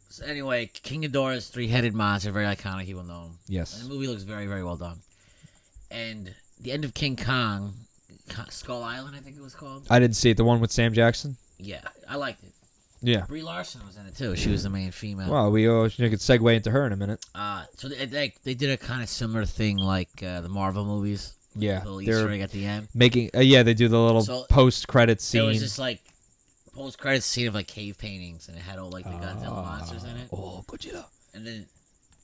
So anyway, King Ghidorah's three-headed monster, very iconic. You will know him. Yes. And the movie looks very, very well done. And the end of King Kong, Skull Island, I think it was called. I didn't see it. The one with Sam Jackson? Yeah, I liked it. Yeah. Brie Larson was in it too. She was the main female. Well, we could segue into her in a minute. So they did a kind of similar thing like the Marvel movies. Yeah. The little They're Easter egg at the end. making. Yeah, they do the little So, post-credit scene. There was this like post-credits scene of like cave paintings, and it had all like the Godzilla monsters in it. Oh, Godzilla. And then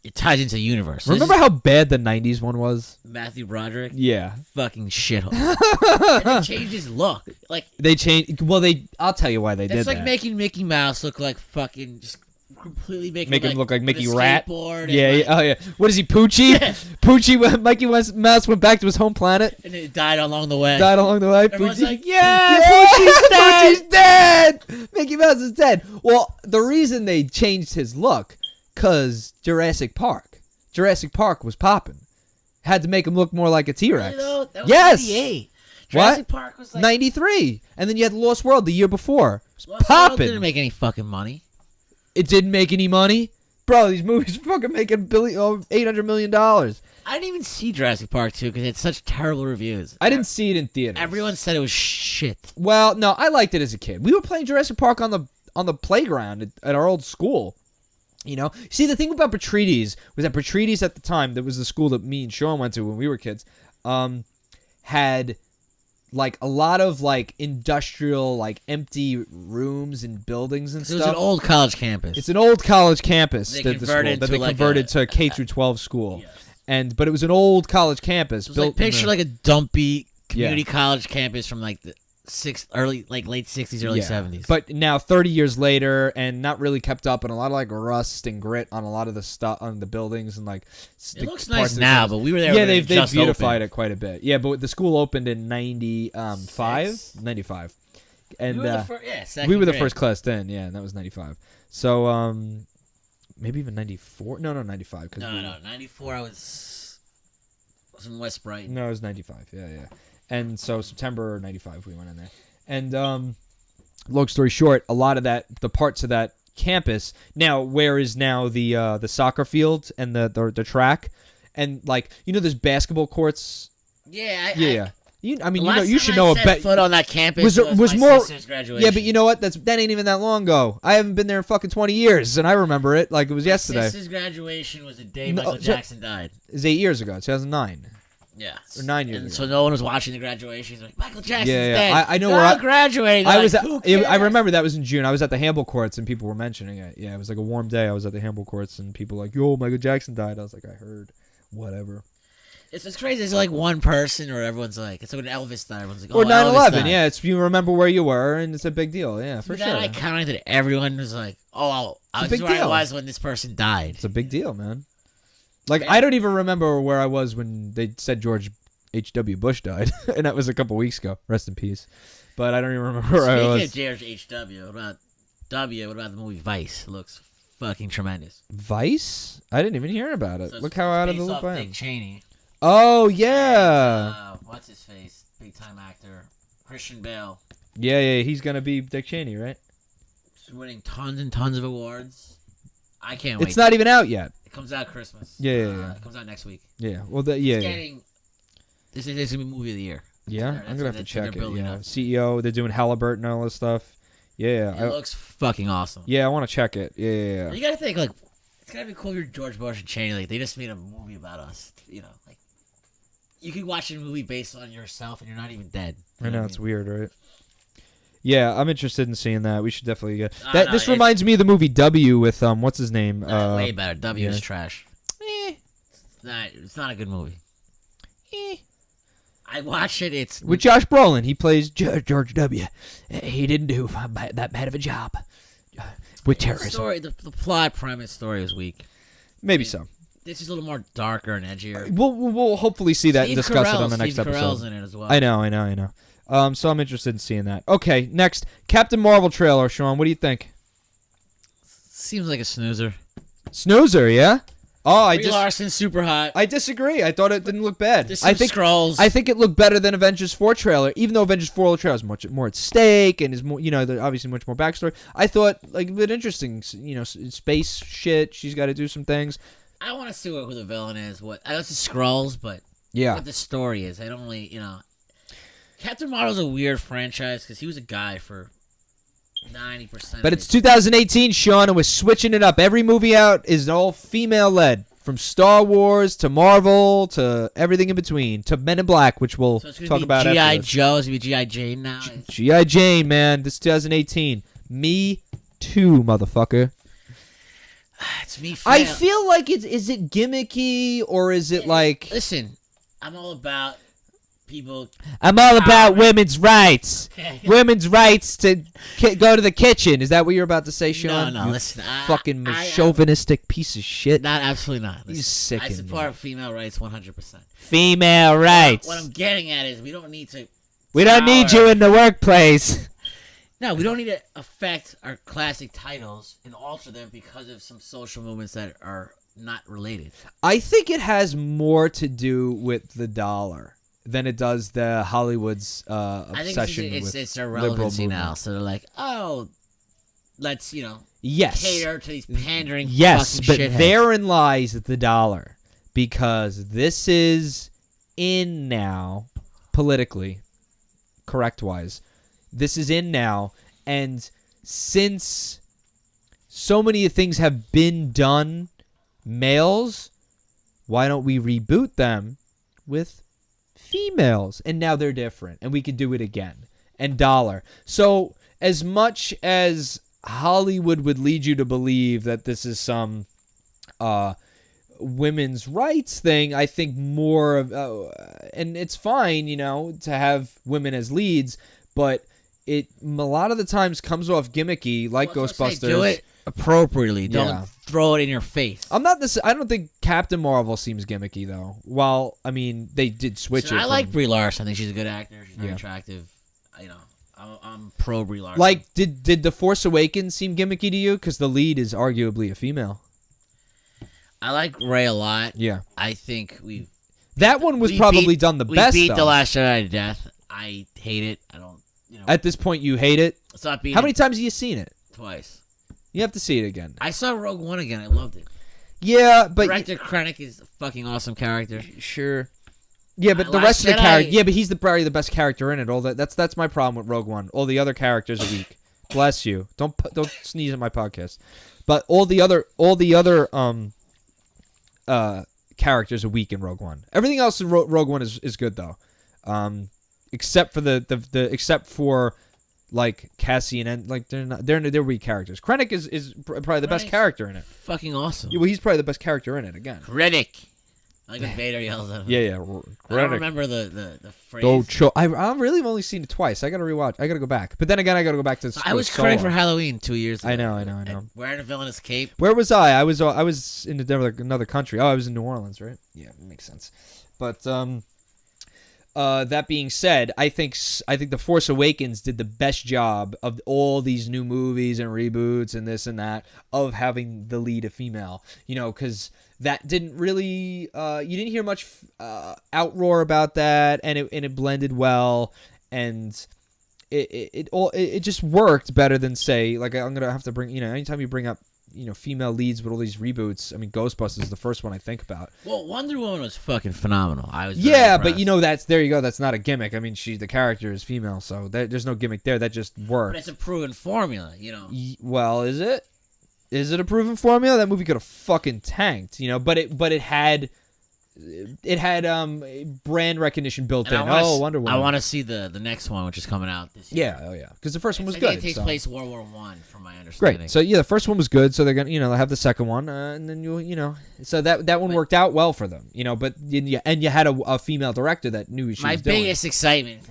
it ties into the universe. So Remember how bad the 90s one was? Matthew Broderick? Yeah. Fucking shithole. And they changed his look. Like They changed. Well, I'll tell you why they did that's like that. making Mickey Mouse look like fucking just completely Make him look like with Mickey a Rat. skateboard and, Yeah, like, yeah. Oh, yeah. What is he, Poochie? Yeah. Poochie, Mikey Mouse went back to his home planet. and it died along the way. Died along the way. Everyone's Poochie. like, yeah, Poochie's Poochie's dead. Poochie's dead. Mickey Mouse is dead. Well, the reason they changed his look, because Jurassic Park was popping. Had to make him look more like a T-Rex. You know, that was Yes. 98. Jurassic Park was like 93. And then you had Lost World the year before. It was Lost World didn't popping. make any fucking money. It didn't make any money. Bro, these movies fucking making $800 million. I didn't even see Jurassic Park 2 because it had such terrible reviews. I didn't see it in theaters. Everyone said it was shit. Well, no, I liked it as a kid. We were playing Jurassic Park on the playground at our old school. You know, see, the thing about Petrides was that Petrides at the time, that was the school that me and Sean went to when we were kids, had like a lot of like industrial, like empty rooms and buildings and It stuff. was an old college campus. It's an old college campus They that converted they to like converted a- to K through 12 school, Yes. but it was an old college campus It was built. like picture like a dumpy community Yeah. college campus from like the late 60s, early 70s. But now 30 years later, and not really kept up, and a lot of like rust and grit on a lot of the stuff on the buildings and like. It looks nice now, but we were there. Yeah, when they've it just beautified opened. it quite a bit. Yeah, but the school opened in 95, and We were the second we were the grade. first class then. Yeah, and that was 95. So maybe even 94. No, 95. No, 94. I was in West Brighton. No, it was 95. Yeah. And so September 95 we went in there. And long story short, a lot of the parts of that campus now, where is now the soccer field and the track, and like there's basketball courts. Yeah, Yeah. You You should know a bet. bet. Foot on that campus Was my more- sister's graduation. Yeah, but you know what? That ain't even that long ago. I haven't been there in fucking 20 years, and I remember it like it was My yesterday. sister's graduation was the day No, Michael so- Jackson died. It's 8 years ago, 2009. Yeah. Or 9 years And ago. so no one was watching the graduation. He's like, Michael Jackson's Yeah, dead. I know no, where I graduating. I Like, was. who cares? I remember that was in June. I was at the Hamble Courts and people were mentioning it. Yeah, it was like a warm day. I was at the Hamble Courts and people were like, "Yo, Michael Jackson died." I was like, "I heard, whatever." It's crazy. It's like one person, or everyone's like, it's like when Elvis died. Everyone's like, Or oh, 9/11. Elvis died. Yeah, it's you remember where you were and it's a big deal. Yeah, for That sure. iconic that everyone was like, oh, I was big where I deal. was when this person died. It's a big deal, man. Like Man. I don't even remember where I was when they said George H.W. Bush died, and that was a couple weeks ago. Rest in peace. But I don't even remember where I was. Speaking of George H.W., what about the movie Vice? It looks fucking tremendous. Vice? I didn't even hear about it. So Look how out of the based loop off I am. Dick Cheney. Oh yeah. And, what's his face? Big time actor Christian Bale. Yeah. He's gonna be Dick Cheney, right? He's winning tons and tons of awards. I can't wait. It's not even out yet. It comes out Christmas. Yeah. It comes out next week. Yeah. Well, yeah. It's getting. This is gonna be movie of the year. Yeah, That's- I'm gonna have to that's what check they're it. building Yeah, up. CEO, they're doing Halliburton and all this stuff. Yeah, It looks fucking awesome. yeah, I want to check it. Yeah. You gotta think like it's gotta be cool. If you're George Bush and Cheney. Like they just made a movie about us. You know, like you could watch a movie based on yourself and you're not even dead. I know it's weird, right? Yeah, I'm interested in seeing that. We should definitely get I that. know, This reminds me of the movie W with what's his name? Way better. W is yeah. trash. It's not a good movie. I watched it. It's With Josh Brolin, he plays George W. He didn't do that bad of a job with terrorism. The plot premise story is weak. Maybe so. This is a little more darker and edgier. We'll hopefully see that and discuss it on the next Steve episode. Carell's in it as well. I know. So I'm interested in seeing that. Okay, next Captain Marvel trailer, Sean. What do you think? Seems like a snoozer. Snoozer, yeah. Oh, Brie Larson, super hot. I disagree. I thought it didn't look bad. There's I some think scrolls. I think it looked better than Avengers 4 trailer, even though Avengers 4 trailer is much more at stake and is more, there's obviously much more backstory. I thought like a bit interesting, space shit. She's got to do some things. I want to see who the villain is. I know it's the scrolls, but Yeah. what the story is. I don't really, Captain Marvel's a weird franchise because he was a guy for 90%. But it's 2018, Sean, and we're switching it up. Every movie out is all female led. From Star Wars to Marvel to everything in between to Men in Black, which we'll So it's gonna talk be about G.I. after this. Joe. It's going to be G.I. Jane now. G.I. Jane, man. This 2018. Me too, motherfucker. It's me. I feel like is it gimmicky or is it like... Listen, I'm all about people. I'm all about women's rights. Okay. Women's rights to go to the kitchen. Is that what you're about to say, Sean? No, You listen. fucking chauvinistic piece of shit. Not absolutely not. You Listen, sick I in support me. female rights 100%. Female rights. What I'm getting at is we don't need to. We don't need you in the workplace. No, we don't need to affect our classic titles and alter them because of some social movements that are not related. I think it has more to do with the dollar than it does the Hollywood's obsession I think with it's their liberal relevancy now. movement. So they're like, oh, let's Yes. cater to these pandering. Yes, fucking but shitheads. therein lies the dollar, because this is in now, politically, correct-wise. This is in now, and since so many things have been done, males, why don't we reboot them with females? And now they're different, and we could do it again. And dollar. So as much as Hollywood would lead you to believe that this is some women's rights thing, I think more of, and it's fine, to have women as leads, but it a lot of the times comes off gimmicky, like Ghostbusters. Do it appropriately. Don't Yeah. throw it in your face. I don't think Captain Marvel seems gimmicky though. Well, I mean, they did switch So it. I like Brie Larson. I think she's a good actor. She's very Yeah. attractive. I'm pro Brie Larson. Like, did The Force Awakens seem gimmicky to you? Because the lead is arguably a female. I like Ray a lot. Yeah, I think that one was we probably beat- done the we best. beat though. The Last Jedi to death. I hate it. I don't. At this point, you hate it. It's not beating How many times have you seen it? twice. You have to see it again. I saw Rogue One again. I loved it. Yeah, but Director Krennic is a fucking awesome character. sure. Yeah, but the Last rest of the Jedi- character. Yeah, but he's probably the best character in it. That's my problem with Rogue One. All the other characters are weak. Bless you. Don't sneeze at my podcast. But all the other characters are weak in Rogue One. Everything else in Rogue One is good though, except for except for like Cassian and like they're weak characters. Krennic is probably the best character in it. Fucking awesome. Yeah, well, he's probably the best character in it again. Krennic. Like when Vader yells at him. Yeah. I don't remember the phrase. I really have only seen it twice. I gotta rewatch. I gotta go back. But then again, I gotta go back to. I was crying for Halloween 2 years ago. I know. And wearing a villainous cape. Where was I? I was in another country. Oh, I was in New Orleans, right? Yeah, makes sense. But that being said, I think The Force Awakens did the best job of all these new movies and reboots and this and that of having the lead a female. You know, because that didn't really you didn't hear much outroar about that, and it blended well, and it just worked better than, say, like, I'm gonna have to bring, anytime you bring up female leads with all these reboots. I mean, Ghostbusters is the first one I think about. Well, Wonder Woman was fucking phenomenal. I was but there you go. That's not a gimmick. I mean, the character is female, so there's no gimmick there. That just works. But it's a proven formula, Well, is it? Is it a proven formula? That movie could have fucking tanked, but it had brand recognition built in. Wonder Woman. I want to see the next one, which is coming out this year. Yeah, because the first one was I good. think it takes place World War I, from my understanding. Great. So the first one was good. So they're gonna have the second one, and then so that one worked out well for them. But you had a female director that knew what she was doing. My biggest excitement,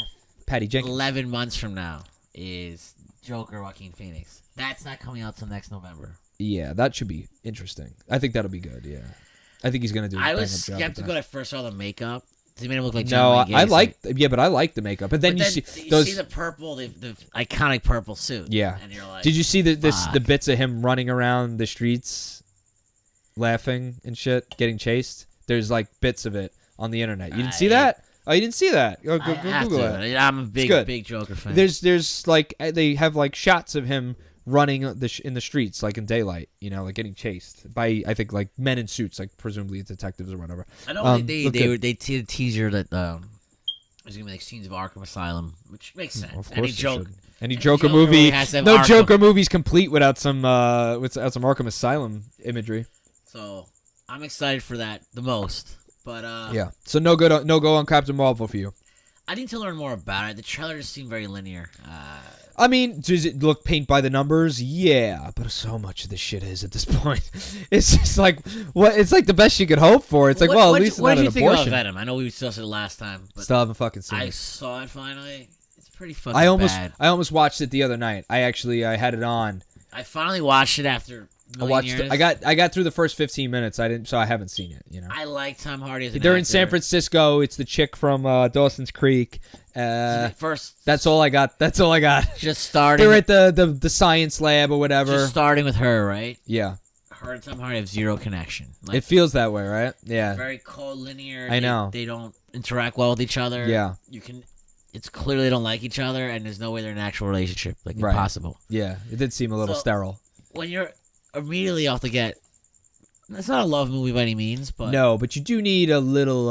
Patty Jenkins. 11 months from now, is Joker Joaquin Phoenix. That's not coming out till next November. Yeah, that should be interesting. I think that'll be good. Yeah, I think he's gonna do. I was skeptical when I first saw the makeup. He made him look like John Wayne Gacy. But I like the makeup. But then you see the purple, the iconic purple suit. Yeah. And you're like, did you see the bits of him running around the streets, laughing and shit, getting chased? There's like bits of it on the internet. You didn't see that? Oh, you didn't see that? Go Google it. I'm a big Joker fan. There's like they have like shots of him running in the streets, like in daylight, like getting chased by, I think, like men in suits, like presumably detectives or whatever. I know they did a teaser that there's gonna be like scenes of Arkham Asylum, which makes sense. Of course, any Joker movie, no Arkham. Joker movie's complete without some Arkham Asylum imagery. So I'm excited for that the most. But yeah, so no go on Captain Marvel for you. I need to learn more about it. The trailer just seemed very linear. I mean, does it look paint by the numbers? Yeah, but so much of this shit is at this point. It's just like what? It's like the best you could hope for. It's like, at least it's not an abortion. What did you think about Venom? I know we discussed it last time, but still haven't fucking seen it. I saw it finally. It's pretty fucking bad. I almost watched it the other night. I had it on. I finally watched it after. I got through the first 15 minutes. I haven't seen it. I like Tom Hardy as an They're actor. in San Francisco. It's the chick from Dawson's Creek. That's all I got. Just starting. They're at the science lab or whatever. Just starting with her, right? Yeah. Her and Tom Hardy have zero connection. It feels that way, right? Yeah. Very cold, linear. I know. They don't interact well with each other. Yeah. It's clearly they don't like each other, and there's no way they're in an actual relationship. Like, impossible. Yeah. It did seem a little sterile. When you're immediately off the get, it's not a love movie by any means, but no, but you do need a little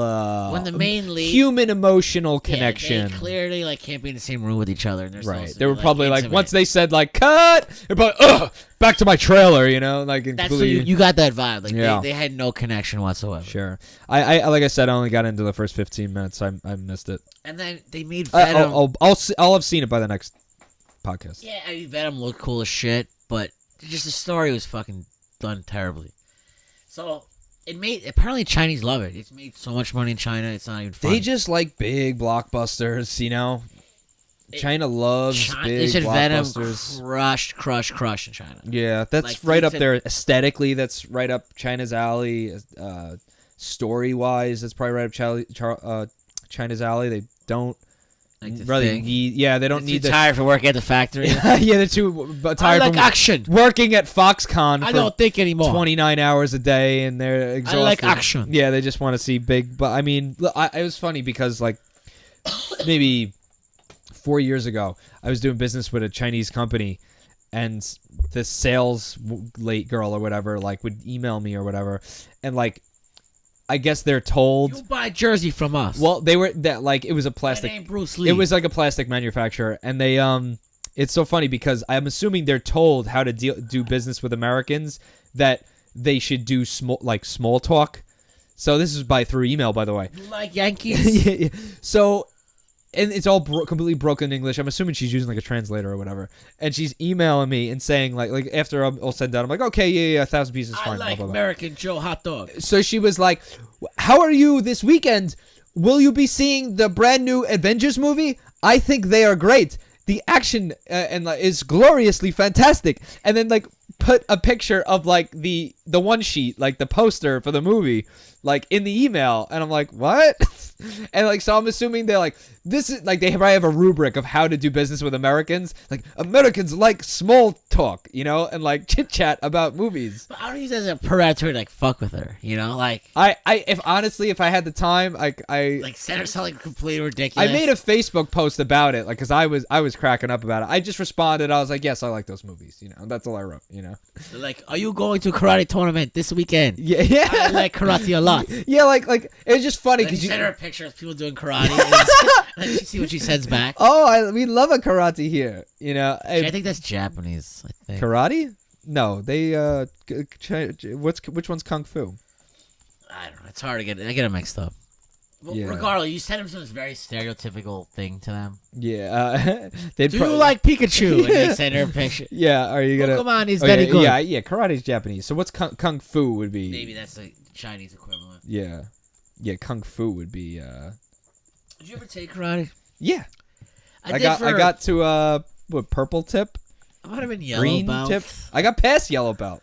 when the main lead, human emotional connection. They clearly can't be in the same room with each other. And they were probably like once they said like cut, they're probably back to my trailer, like that's what you got that vibe. Like they had no connection whatsoever. Sure, I like I said, I only got into the first 15 minutes. I missed it, and then they made Venom. I'll have seen it by the next podcast. Yeah, I mean, Venom looked cool as shit, but just the story was fucking done terribly. So apparently Chinese love it. It's made so much money in China, it's not even funny. They just like big blockbusters, China loves big they said blockbusters. Venom crush in China. Yeah, that's right up there aesthetically. That's right up China's alley. Story wise, that's probably right up China's alley. They don't really need. Yeah, they don't need. Too tired for working at the factory. Yeah, they're too tired from action. Working at Foxconn. I don't think anymore. 29 hours a day, and they're exhausted. I like action. Yeah, they just want to see big. But I mean, it was funny because like maybe 4 years ago, I was doing business with a Chinese company, and the sales late girl or whatever would email me or whatever, and I guess they're told you buy a jersey from us. Well, they were that it was a plastic. My name Bruce Lee. It was like a plastic manufacturer, and they It's so funny because I'm assuming they're told how to do business with Americans, that they should do small talk. So this is through email, by the way. You like Yankees? Yeah. So, and it's all completely broken English. I'm assuming she's using like a translator or whatever. And she's emailing me and saying like after I'm all said down, I'm like, okay, yeah, 1,000 pieces is fine. I like blah, blah, blah. American Joe hot dog. So she was like, how are you this weekend? Will you be seeing the brand new Avengers movie? I think they are great. The action is gloriously fantastic. And then like put a picture of like the one sheet, like the poster for the movie, like in the email. And I'm like, what? And like, so I'm assuming they're like, this is like, they probably have a rubric of how to do business with Americans. Like, Americans like small talk, and like chit chat about movies. But I don't use it as a parameter to like fuck with her, like. If I had the time, I send her something completely ridiculous. I made a Facebook post about it, like, cause I was cracking up about it. I just responded. I was like, yes, I like those movies. That's all I wrote. They're like, are you going to a karate tournament this weekend? Yeah. I like karate a lot. Yeah, like it was just funny because you send her a picture of people doing karate, and you see what she sends back. Oh, we love a karate here. I think that's Japanese. I think karate. No, they which one's kung fu? I don't know. It's hard to get. I get it mixed up. Well, Yeah. Regardless, you send them some very stereotypical thing to them. Yeah. Do you like Pikachu? And they send her a picture. Yeah. Are you gonna? Come on, he's very good. Yeah. Karate's Japanese. So what's kung fu would be? Maybe that's the Chinese equivalent. Yeah. Yeah. Kung fu would be. Did you ever take karate? Yeah. I got to purple tip. I might have been yellow green belt. tip. I got past yellow belt.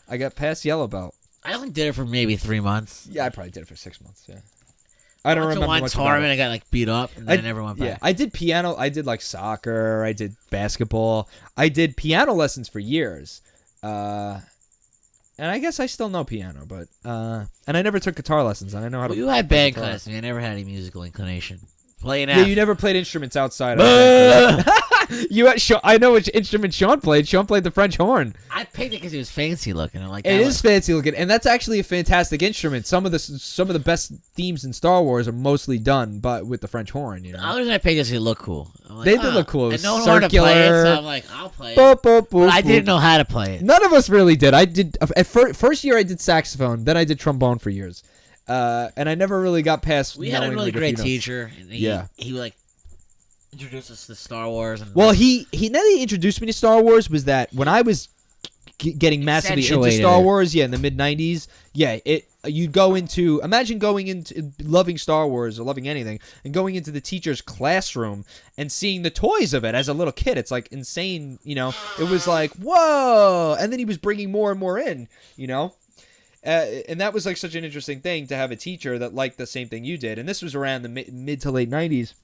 I only did it for maybe 3 months. Yeah, I probably did it for 6 months. Yeah. I don't remember one much tournament, about I got like beat up, and then I never went back. Yeah, I did piano. I did like soccer. I did basketball. I did piano lessons for years. And I guess I still know piano, but and I never took guitar lessons. And I know how to. Well, you had band class. I never had any musical inclination. Playing Yeah, you never played instruments outside. You had I know which instrument Sean played. Sean played the French horn. I picked it because it was fancy looking. I'm like, it is fancy looking, and that's actually a fantastic instrument. Some of the best themes in Star Wars are mostly done, but with the French horn. The other reason I picked this, it looked cool. Like, they did look cool. And no one wanted to play it, so I'm like, I'll play it. But I didn't know how to play it. None of us really did. I did at first year. I did saxophone. Then I did trombone for years. And I never really got past. We had a really great teacher. And he would like introduce us to Star Wars. And well, he introduced me to Star Wars was that when I was getting massively into Star Wars, in the mid '90s, you'd go into imagine going into loving Star Wars or loving anything and going into the teacher's classroom and seeing the toys of it as a little kid. It's like insane, It was like whoa, and then he was bringing more and more in, And that was like such an interesting thing to have a teacher that liked the same thing you did. And this was around the mid to late 90s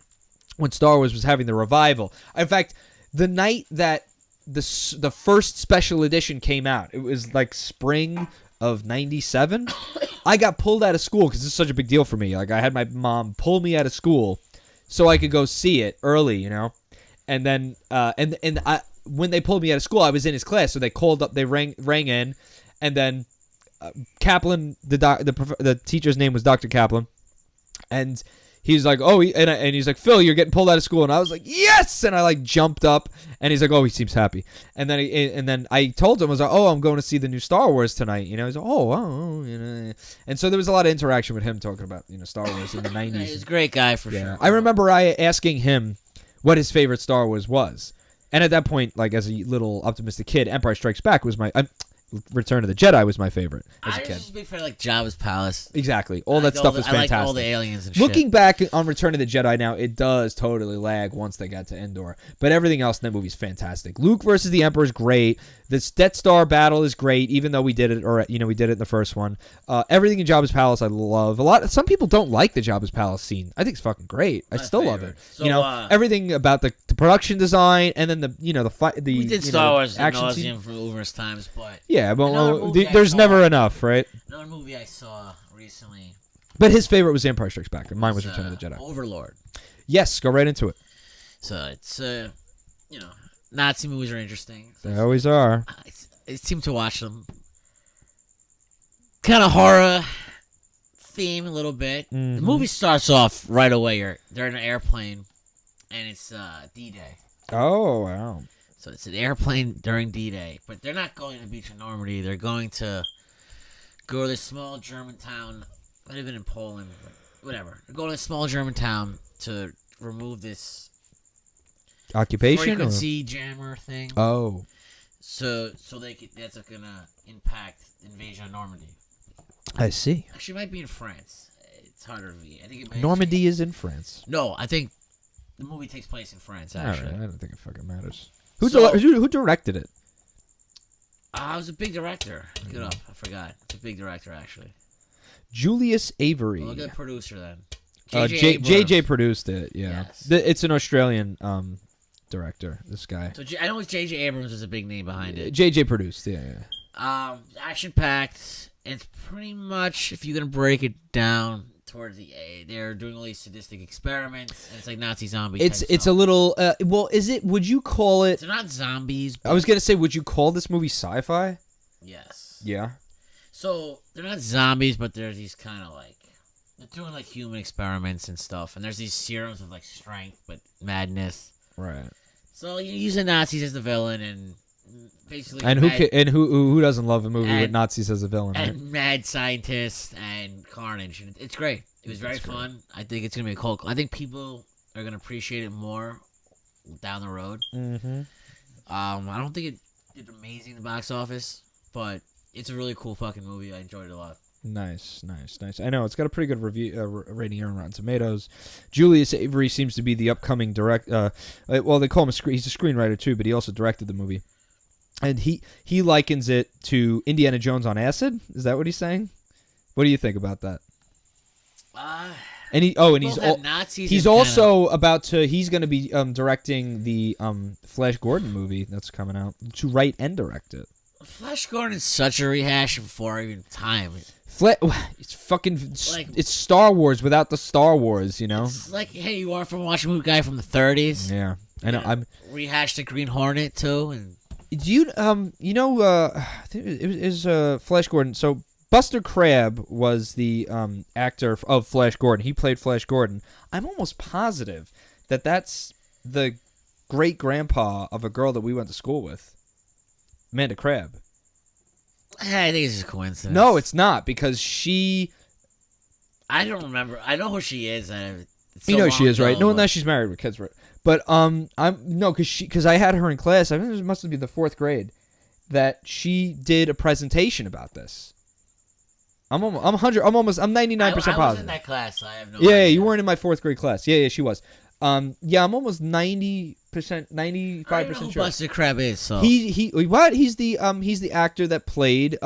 when Star Wars was having the revival. In fact, the night that the first special edition came out, it was like spring of 97. I got pulled out of school because this is such a big deal for me. Like I had my mom pull me out of school so I could go see it early, And then when they pulled me out of school, I was in his class. So they called up, they rang in, and then Kaplan, the teacher's name was Dr. Kaplan, and he's like, and he's like, Phil, you're getting pulled out of school, and I was like, yes, and I like jumped up, and he's like, oh, he seems happy, and then I told him, I was like, oh, I'm going to see the new Star Wars tonight, He's like, oh, and so there was a lot of interaction with him talking about Star Wars in the 90s. He's a great guy for sure. I remember asking him what his favorite Star Wars was, and at that point, like as a little optimistic kid, Empire Strikes Back was my. Return of the Jedi was my favorite as a kid. I was just a big fan of like Jabba's palace. Exactly. All that stuff is fantastic. I like all the aliens and Looking shit. back on Return of the Jedi now, it does totally lag once they got to Endor. But everything else in that movie is fantastic. Luke versus the Emperor is great. This Death Star battle is great, even though we did it, we did it in the first one. Everything in Jabba's palace I love. Some people don't like the Jabba's palace scene. I think it's fucking great. I still love it. So, everything about the production design and then the fight. We did Star Wars action scene for numerous times, but there's never enough, right? Another movie I saw recently. But his favorite was Empire Strikes Back, and mine was Return of the Jedi. Overlord. Yes, go right into it. So it's Nazi movies are interesting. They always are. I seem to watch them. Kind of horror theme a little bit. Mm-hmm. The movie starts off right away. They're in an airplane, and it's D-Day. Oh, wow. So it's an airplane during D-Day, but they're not going to the beach in Normandy. They're going to go to this small German town Might have been in Poland, but whatever. They're going to a small German town to remove this Occupation? frequency jammer thing. Oh. So that's gonna impact invasion of Normandy. I see. Actually, it might be in France. It's harder to read. I think it might Normandy is in France. No, I think the movie takes place in France. Actually, All right, I don't think it fucking matters. So- Who directed it? I was a big director. Look it up. I forgot. It's a big director, actually. Julius Avery. Well, look at the producer then. JJ produced it. Yeah, Yes. It's an Australian director. This guy. So I know J.J. Abrams is a big name behind it. JJ produced. Yeah. Action packed. It's pretty much, if you're gonna break it down towards the they're doing all these sadistic experiments, and it's like Nazi zombie. It's a little. Well, is it? Would you call it? They're not zombies. I was gonna say, would you call this movie sci-fi? Yes. Yeah. So they're not zombies, but they're these kind of like they're doing like human experiments and stuff, and there's these serums of like strength but madness. Right. So you use the Nazis as the villain, and basically And who doesn't love a movie with Nazis as a villain? Right? and mad scientists and carnage, and it's great. It was very fun. I think it's gonna be a cult. I think people are gonna appreciate it more down the road. Mm-hmm. I don't think it did amazing in the box office, but it's a really cool fucking movie. I enjoyed it a lot. Nice. I know it's got a pretty good review rating here on Rotten Tomatoes. Julius Avery seems to be the upcoming well, they call him he's a screenwriter too, but he also directed the movie. And he likens it to Indiana Jones on acid. Is that what he's saying? What do you think about that? And he's going to be directing the Flash Gordon movie that's coming out to write and direct it. Flash Gordon is such a rehash before even time. It's fucking it's Star Wars without the Star Wars, you know. It's like, hey, you are from watching a guy from the 30s. Yeah, I know. I'm rehashed the Green Hornet too, and do you I think it was Flash Gordon. So Buster Crabbe was the actor of Flash Gordon. He played Flash Gordon. I'm almost positive that that's the great grandpa of a girl that we went to school with, Amanda Crabbe. I think it's just a coincidence. No, it's not, because she. I don't remember. I know who she is. You know who she is, right? No, unless she's married with kids, right? But because I had her in class. I think it must have been the 4th grade that she did a presentation about this. I'm 99% positive. I was in that class, so I have no Yeah, idea. you weren't in my 4th grade class. Yeah, she was. I'm almost 90%, 95% sure. Buster Crabbe is. So He's the actor that played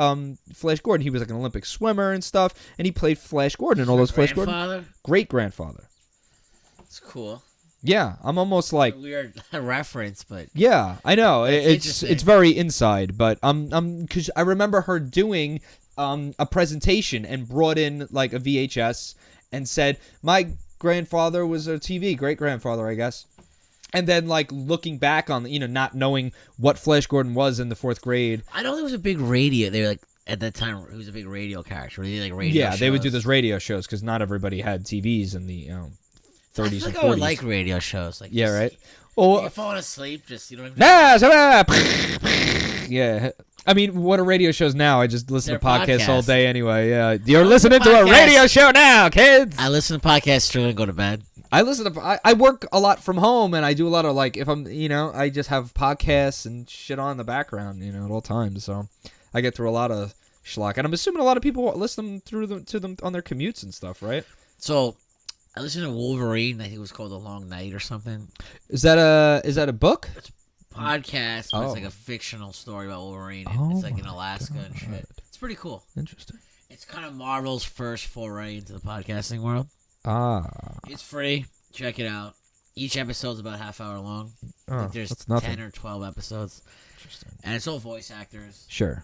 Flash Gordon. He was like an Olympic swimmer and stuff, and he played Flash Gordon and all those Flash Gordon. Great grandfather. It's cool. Yeah, I'm almost like Weird reference, but yeah, I know it's interesting. very inside, but because I remember her doing a presentation and brought in like a VHS and said my grandfather was a TV great grandfather, I guess. And then, like, looking back on, not knowing what Flash Gordon was in the 4th grade. I know there was a big radio. They were like, at that time, he was a big radio character. They did, like, radio shows. They would do those radio shows because not everybody had TVs in the 30s I and 40s. I would like radio shows. Like, yeah, right? You're falling asleep, you don't even... Yeah. I mean, what are radio shows now? I just listen They're to podcasts podcasts. all day anyway. Yeah, you're listening to a radio show now, kids. I listen to podcasts to go to bed. I work a lot from home, and I do a lot of, like, if I'm, I just have podcasts and shit on in the background, at all times. So I get through a lot of schlock. And I'm assuming a lot of people listen to them on their commutes and stuff, right? So I listened to Wolverine. I think it was called The Long Night or something. Is that a book? It's a podcast, but it's like a fictional story about Wolverine. And it's like in Alaska and shit. It's pretty cool. Interesting. It's kind of Marvel's first foray into the podcasting world. It's free. Check it out. Each episode's about a half hour long. I think there's 10 or 12 episodes. Interesting. And it's all voice actors. Sure.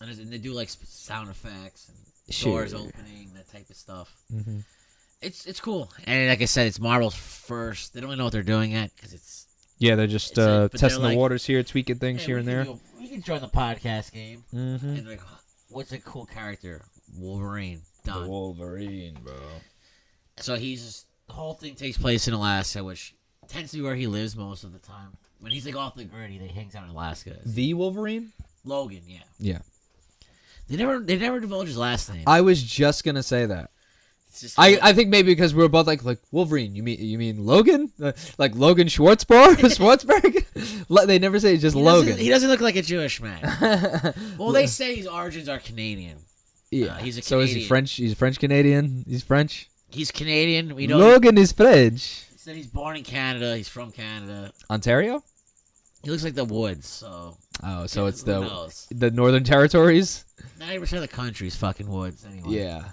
And they do like sound effects and doors opening, that type of stuff. Mm-hmm. It's cool. And like I said, it's Marvel's first. They don't really know what they're doing yet because it's... Yeah, they're just testing the waters here, tweaking things here and there. We can join the podcast game. Mm-hmm. And like, what's a cool character? Wolverine. Done. The Wolverine, bro. So the whole thing takes place in Alaska, which tends to be where he lives most of the time. When he's like off the grid, he hangs out in Alaska. The Wolverine? Logan, yeah. Yeah. They never divulge his last name. I was just gonna say that. It's just I think maybe because we were both like Wolverine. You mean Logan? Like Logan Schwartzberg? They never say it's just Logan. He doesn't look like a Jewish man. Well, they say his origins are Canadian. Yeah. He's a So is he Canadian. French? He's French Canadian. He's French. He's Canadian. We know. Logan is French. He said he's born in Canada. He's from Canada. Ontario. He looks like the woods. So. Oh, so yeah, it's who knows? the Northern Territories. 90% of the country's fucking woods anyway. Yeah.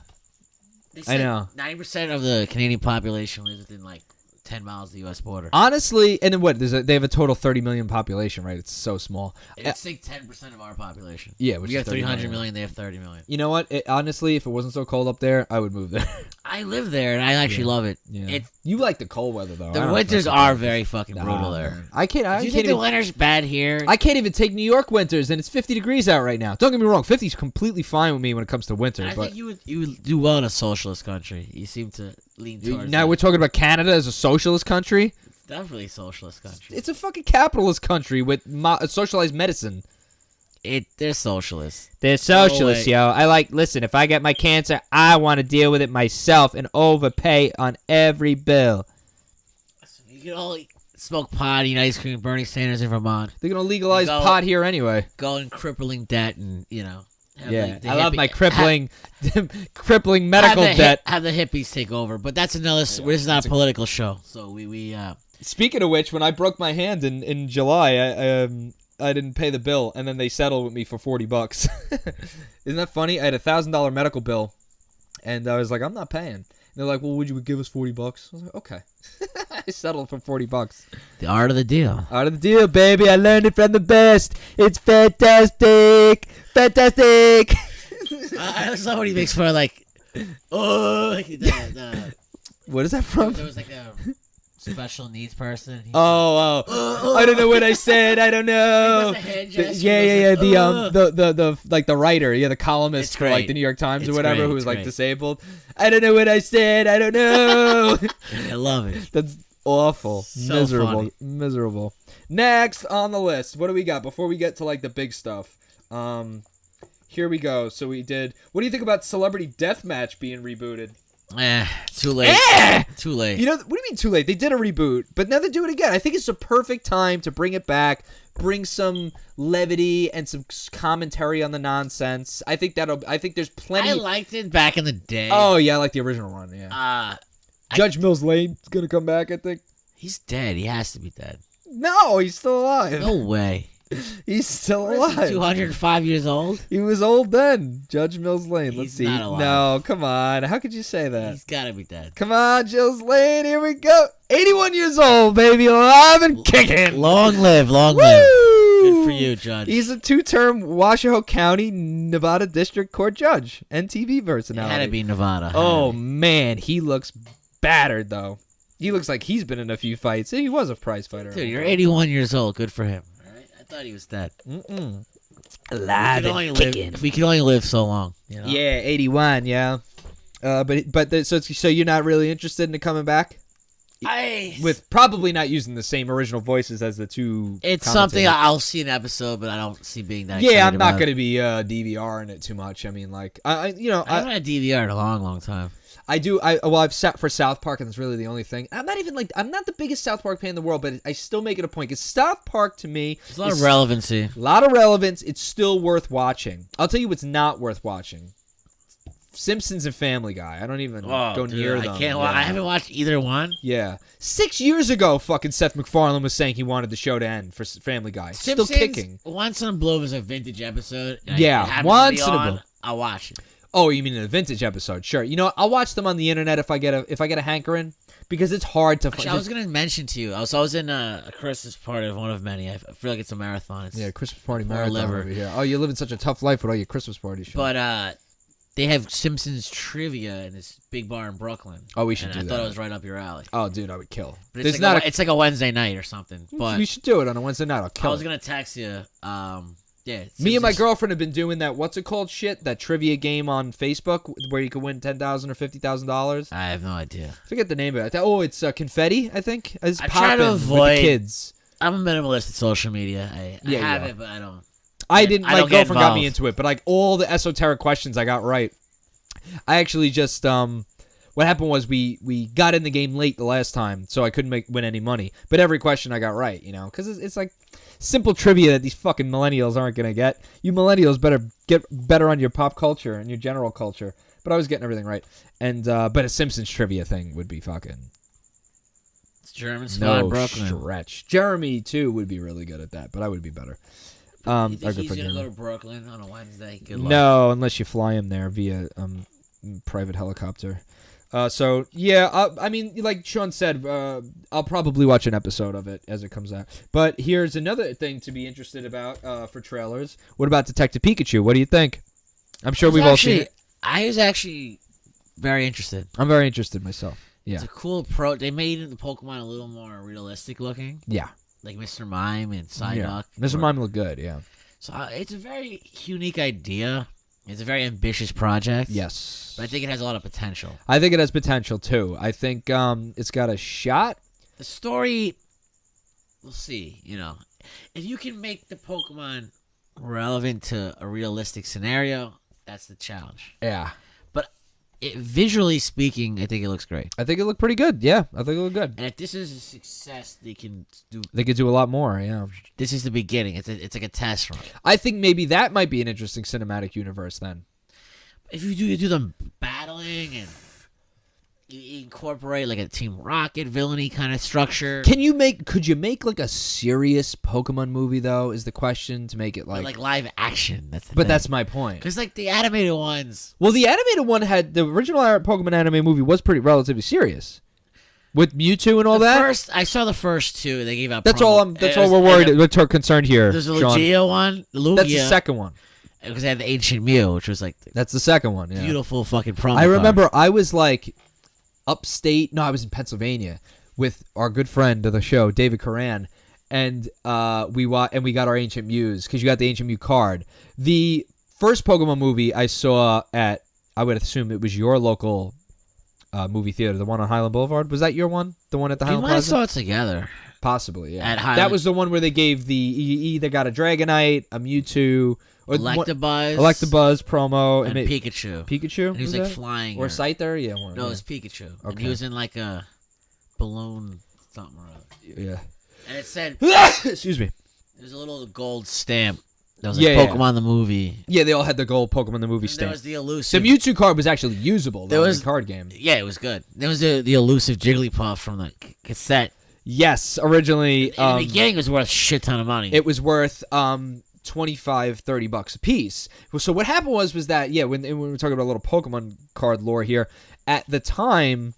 They I said know. 90% of the Canadian population lives within like 10 miles of the U.S. border. Honestly, and then what? They have a total 30 million population, right? It's so small. It's like 10% of our population. Yeah, which we is have 30 300 million. They have 30 million. You know what? Honestly, if it wasn't so cold up there, I would move there. I live there and I actually love it. Yeah. You like the cold weather though. I The don't winters fucking are like it. very fucking brutal there. Man. I can't. I Do you can't think the even. winter's bad here? I can't even take New York winters, and it's 50 degrees out right now. Don't get me wrong, 50 is completely fine with me when it comes to winter. I but think you would do well in a socialist country. You seem to lean towards now that. we're talking about Canada as a socialist country. It's definitely a socialist country. It's a fucking capitalist country with socialized medicine. They're socialists. They're socialists, way. yo. Listen, if I get my cancer, I want to deal with it myself and overpay on every bill. You can only smoke pot, eat ice cream, Bernie Sanders in Vermont, They're gonna legalize Go- pot here anyway. go in crippling debt, and have Yeah, the I love hippie- my crippling, crippling have medical the debt. have the hippies take over. But that's another. This is not a political show, so we Speaking of which, when I broke my hand in July, I didn't pay the bill, and then they settled with me for $40. Isn't that funny? I had $1,000 medical bill, and I was like, I'm not paying. And they're like, well, would you give us $40? I was like, okay. I settled for $40. the art of the deal. Out of the deal, baby. I learned it from the best. It's fantastic. Fantastic. I just love when he makes fun of What is that from? there was like a special needs person. He- I don't know what I said. I don't know. He does a hand gesture, Yeah. he goes The like the writer, the columnist It's for like great. the New York Times or It's whatever, great, who was it's like great. disabled. I don't know what I said. I don't know. I love it. That's awful. So Miserable. funny. Miserable. Next on the list, what do we got before we get to like the big stuff? Here we go. So we did. What do you think about Celebrity Deathmatch being rebooted? Too late. Too late. You know, what do you mean too late? They did a reboot, but now they do it again. I think it's the perfect time to bring it back, bring some levity and some commentary on the nonsense. I think there's plenty. I liked it back in the day. Oh yeah, I like the original one. Yeah. Judge Mills Lane's gonna come back. I think. He's dead. He has to be dead. No, he's still alive. No way. He's still What is he, alive. 205 years old? He was old then. Judge Mills Lane. Let's He's see. not alive. No, come on. How could you say that? He's got to be dead. Come on, Mills Lane. Here we go. 81 years old, baby, alive and kicking. Long live, long live. Woo! Good for you, Judge. He's a two-term Washoe County, Nevada District Court judge and TV It personality. had to be Nevada. Oh, man. He looks battered, though. He looks like he's been in a few fights. He was a prize fighter. Dude, you're 81 years old. Good for him. All right? I thought he was dead. Mm-mm. Alive and kicking. If we could only live so long. You know? Yeah, 81, yeah. So you're not really interested in it coming back? With probably not using the same original voices as the two. It's commentators. something I'll see an episode, but I don't see being that. excited Yeah, I'm not about going it. to be DVRing it too much. I mean, like, I haven't had DVR in a long, long time. I do. I've sat for South Park, and that's really the only thing. I'm not the biggest South Park fan in the world, but I still make it a point because South Park to me, There's a lot of relevancy. a lot of relevance. It's still worth watching. I'll tell you what's not worth watching: Simpsons and Family Guy. I don't even go near them. I can't. Yeah. I haven't watched either one. Yeah, 6 years ago, fucking Seth MacFarlane was saying he wanted the show to end for Family Guy. Simpsons, Still kicking. Once in a blue was a vintage episode. And Yeah, it happens to once be in a on, blue. I'll watch it. Oh, you mean in a vintage episode? Sure. You know, I'll watch them on the internet if I get a hankering because it's hard to. Actually, I was gonna mention to you. I was in a Christmas party of one of many. I feel like it's a marathon. It's, Yeah, Christmas party Poor marathon liver. over here. Oh, you're living such a tough life with all your Christmas parties. Sean. But they have Simpsons trivia in this big bar in Brooklyn. Oh, we should and do I that. thought it was right up your alley. Oh, dude, I would kill. But There's it's not like it's like a Wednesday night or something. But we should do it on a Wednesday night. I'll kill. I was gonna text you. Yeah. Me and my Simpsons- girlfriend have been doing that. What's it called? Shit, that trivia game on Facebook where you can win $10,000 or $50,000. I have no idea. I forget the name of it. Oh, it's confetti. I think. It's I try to poppin' with avoid- the kids. I'm a minimalist at social media. I Yeah, have you are. it, but I don't. I didn't. I My don't get girlfriend got me involved. into it, but like all the esoteric questions I got right. I actually just what happened was we got in the game late the last time, so I couldn't win any money. But every question I got right, because it's like simple trivia that these fucking millennials aren't gonna get. You millennials better get better on your pop culture and your general culture. But I was getting everything right, and but a Simpsons trivia thing would be fucking German spot in no Brooklyn. stretch. Jeremy too would be really good at that, but I would be better. You think he's gonna go to Brooklyn on a Wednesday? Good luck. No, unless you fly him there via private helicopter. So yeah, I mean, like Sean said, I'll probably watch an episode of it as it comes out. But here's another thing to be interested about for trailers. What about Detective Pikachu? What do you think? I'm sure we've all seen it. I was actually very interested. I'm very interested myself. Yeah. It's a cool approach. They made the Pokemon a little more realistic looking. Yeah. Like Mr. Mime and Psyduck. Mr. Mime looked good, yeah. So it's a very unique idea. It's a very ambitious project. Yes. But I think it has a lot of potential. I think it has potential, too. I think it's got a shot. The story, we'll see, If you can make the Pokemon relevant to a realistic scenario, that's the challenge. Yeah. But visually speaking, I think it looks great. I think it looked pretty good, yeah. I think it looked good. And if this is a success, they could do a lot more, yeah. This is the beginning. It's like a test run. I think maybe that might be an interesting cinematic universe then. If you do them battling and you incorporate like a Team Rocket villainy kind of structure. Could you make like a serious Pokemon movie though? Is the question to make it like live action? That's my point. Because like the animated ones. Well, the animated one had the original Pokemon anime movie was pretty relatively serious with Mewtwo and all that. I saw the first two. They gave out. That's all we're worried. We're concerned here. There's a Lugia one. Lugia. That's the second one. Because they had the Ancient Mew, which was like. That's the second one. Yeah. Beautiful fucking promo. I remember I was like. Upstate, no, I was in Pennsylvania with our good friend of the show, David Coran, and we got our Ancient Mews because you got the Ancient Mew card. The first Pokemon movie I saw at, I would assume it was your local movie theater, the one on Highland Boulevard. Was that your one? The one at the Highland Plaza? We might have saw it together. Possibly, yeah. At Highland. That was the one where they gave you either got a Dragonite, a Mewtwo, or Electabuzz promo, and Pikachu. Pikachu? And he was like flying. Or Scyther? Yeah. No, it was Pikachu. Okay. And he was in like a balloon something or other. Yeah. And it said... Excuse me. There's a little gold stamp. That was like Pokemon the movie. Yeah, they all had the gold Pokemon the movie stamp. There was the elusive... The Mewtwo card was actually usable though, in the card game. Yeah, it was good. There was the elusive Jigglypuff from the cassette. Yes, originally... In the beginning, it was worth a shit ton of money. It was worth... $25-$30 a piece. So what happened was that when we're talking about a little Pokemon card lore here, at the time,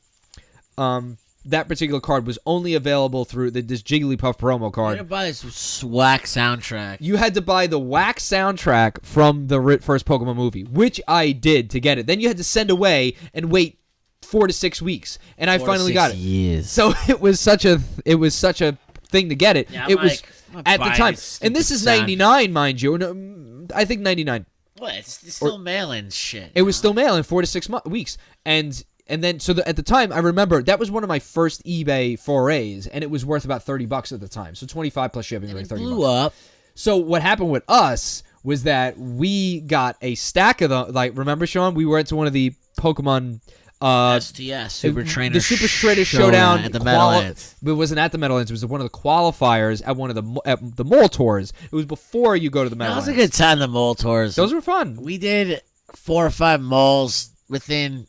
that particular card was only available through this Jigglypuff promo card. You had to buy this whack soundtrack. You had to buy the whack soundtrack from the first Pokemon movie, which I did to get it. Then you had to send away and wait 4 to 6 weeks, and I finally got it. Years. So it was such a thing to get it. Yeah, it was. At the time, and this is 99, mind you. I think 99. What? It's still mail-in shit. It was still mail-in 4 to 6 weeks, and then at the time, I remember that was one of my first eBay forays, and it was worth about $30 at the time. So 25 plus shipping, like $30. Blew up. So what happened with us was that we got a stack of them. Like, remember, Sean? We went to one of the Pokemon. STS, Super Trainer the Super Trainer Showdown at the Meadowlands. It wasn't at the Meadowlands. It was one of the qualifiers at one of the mall tours. It was before you go to the Meadowlands. That was a good time, the mall tours. Those were fun. We did 4 or 5 malls within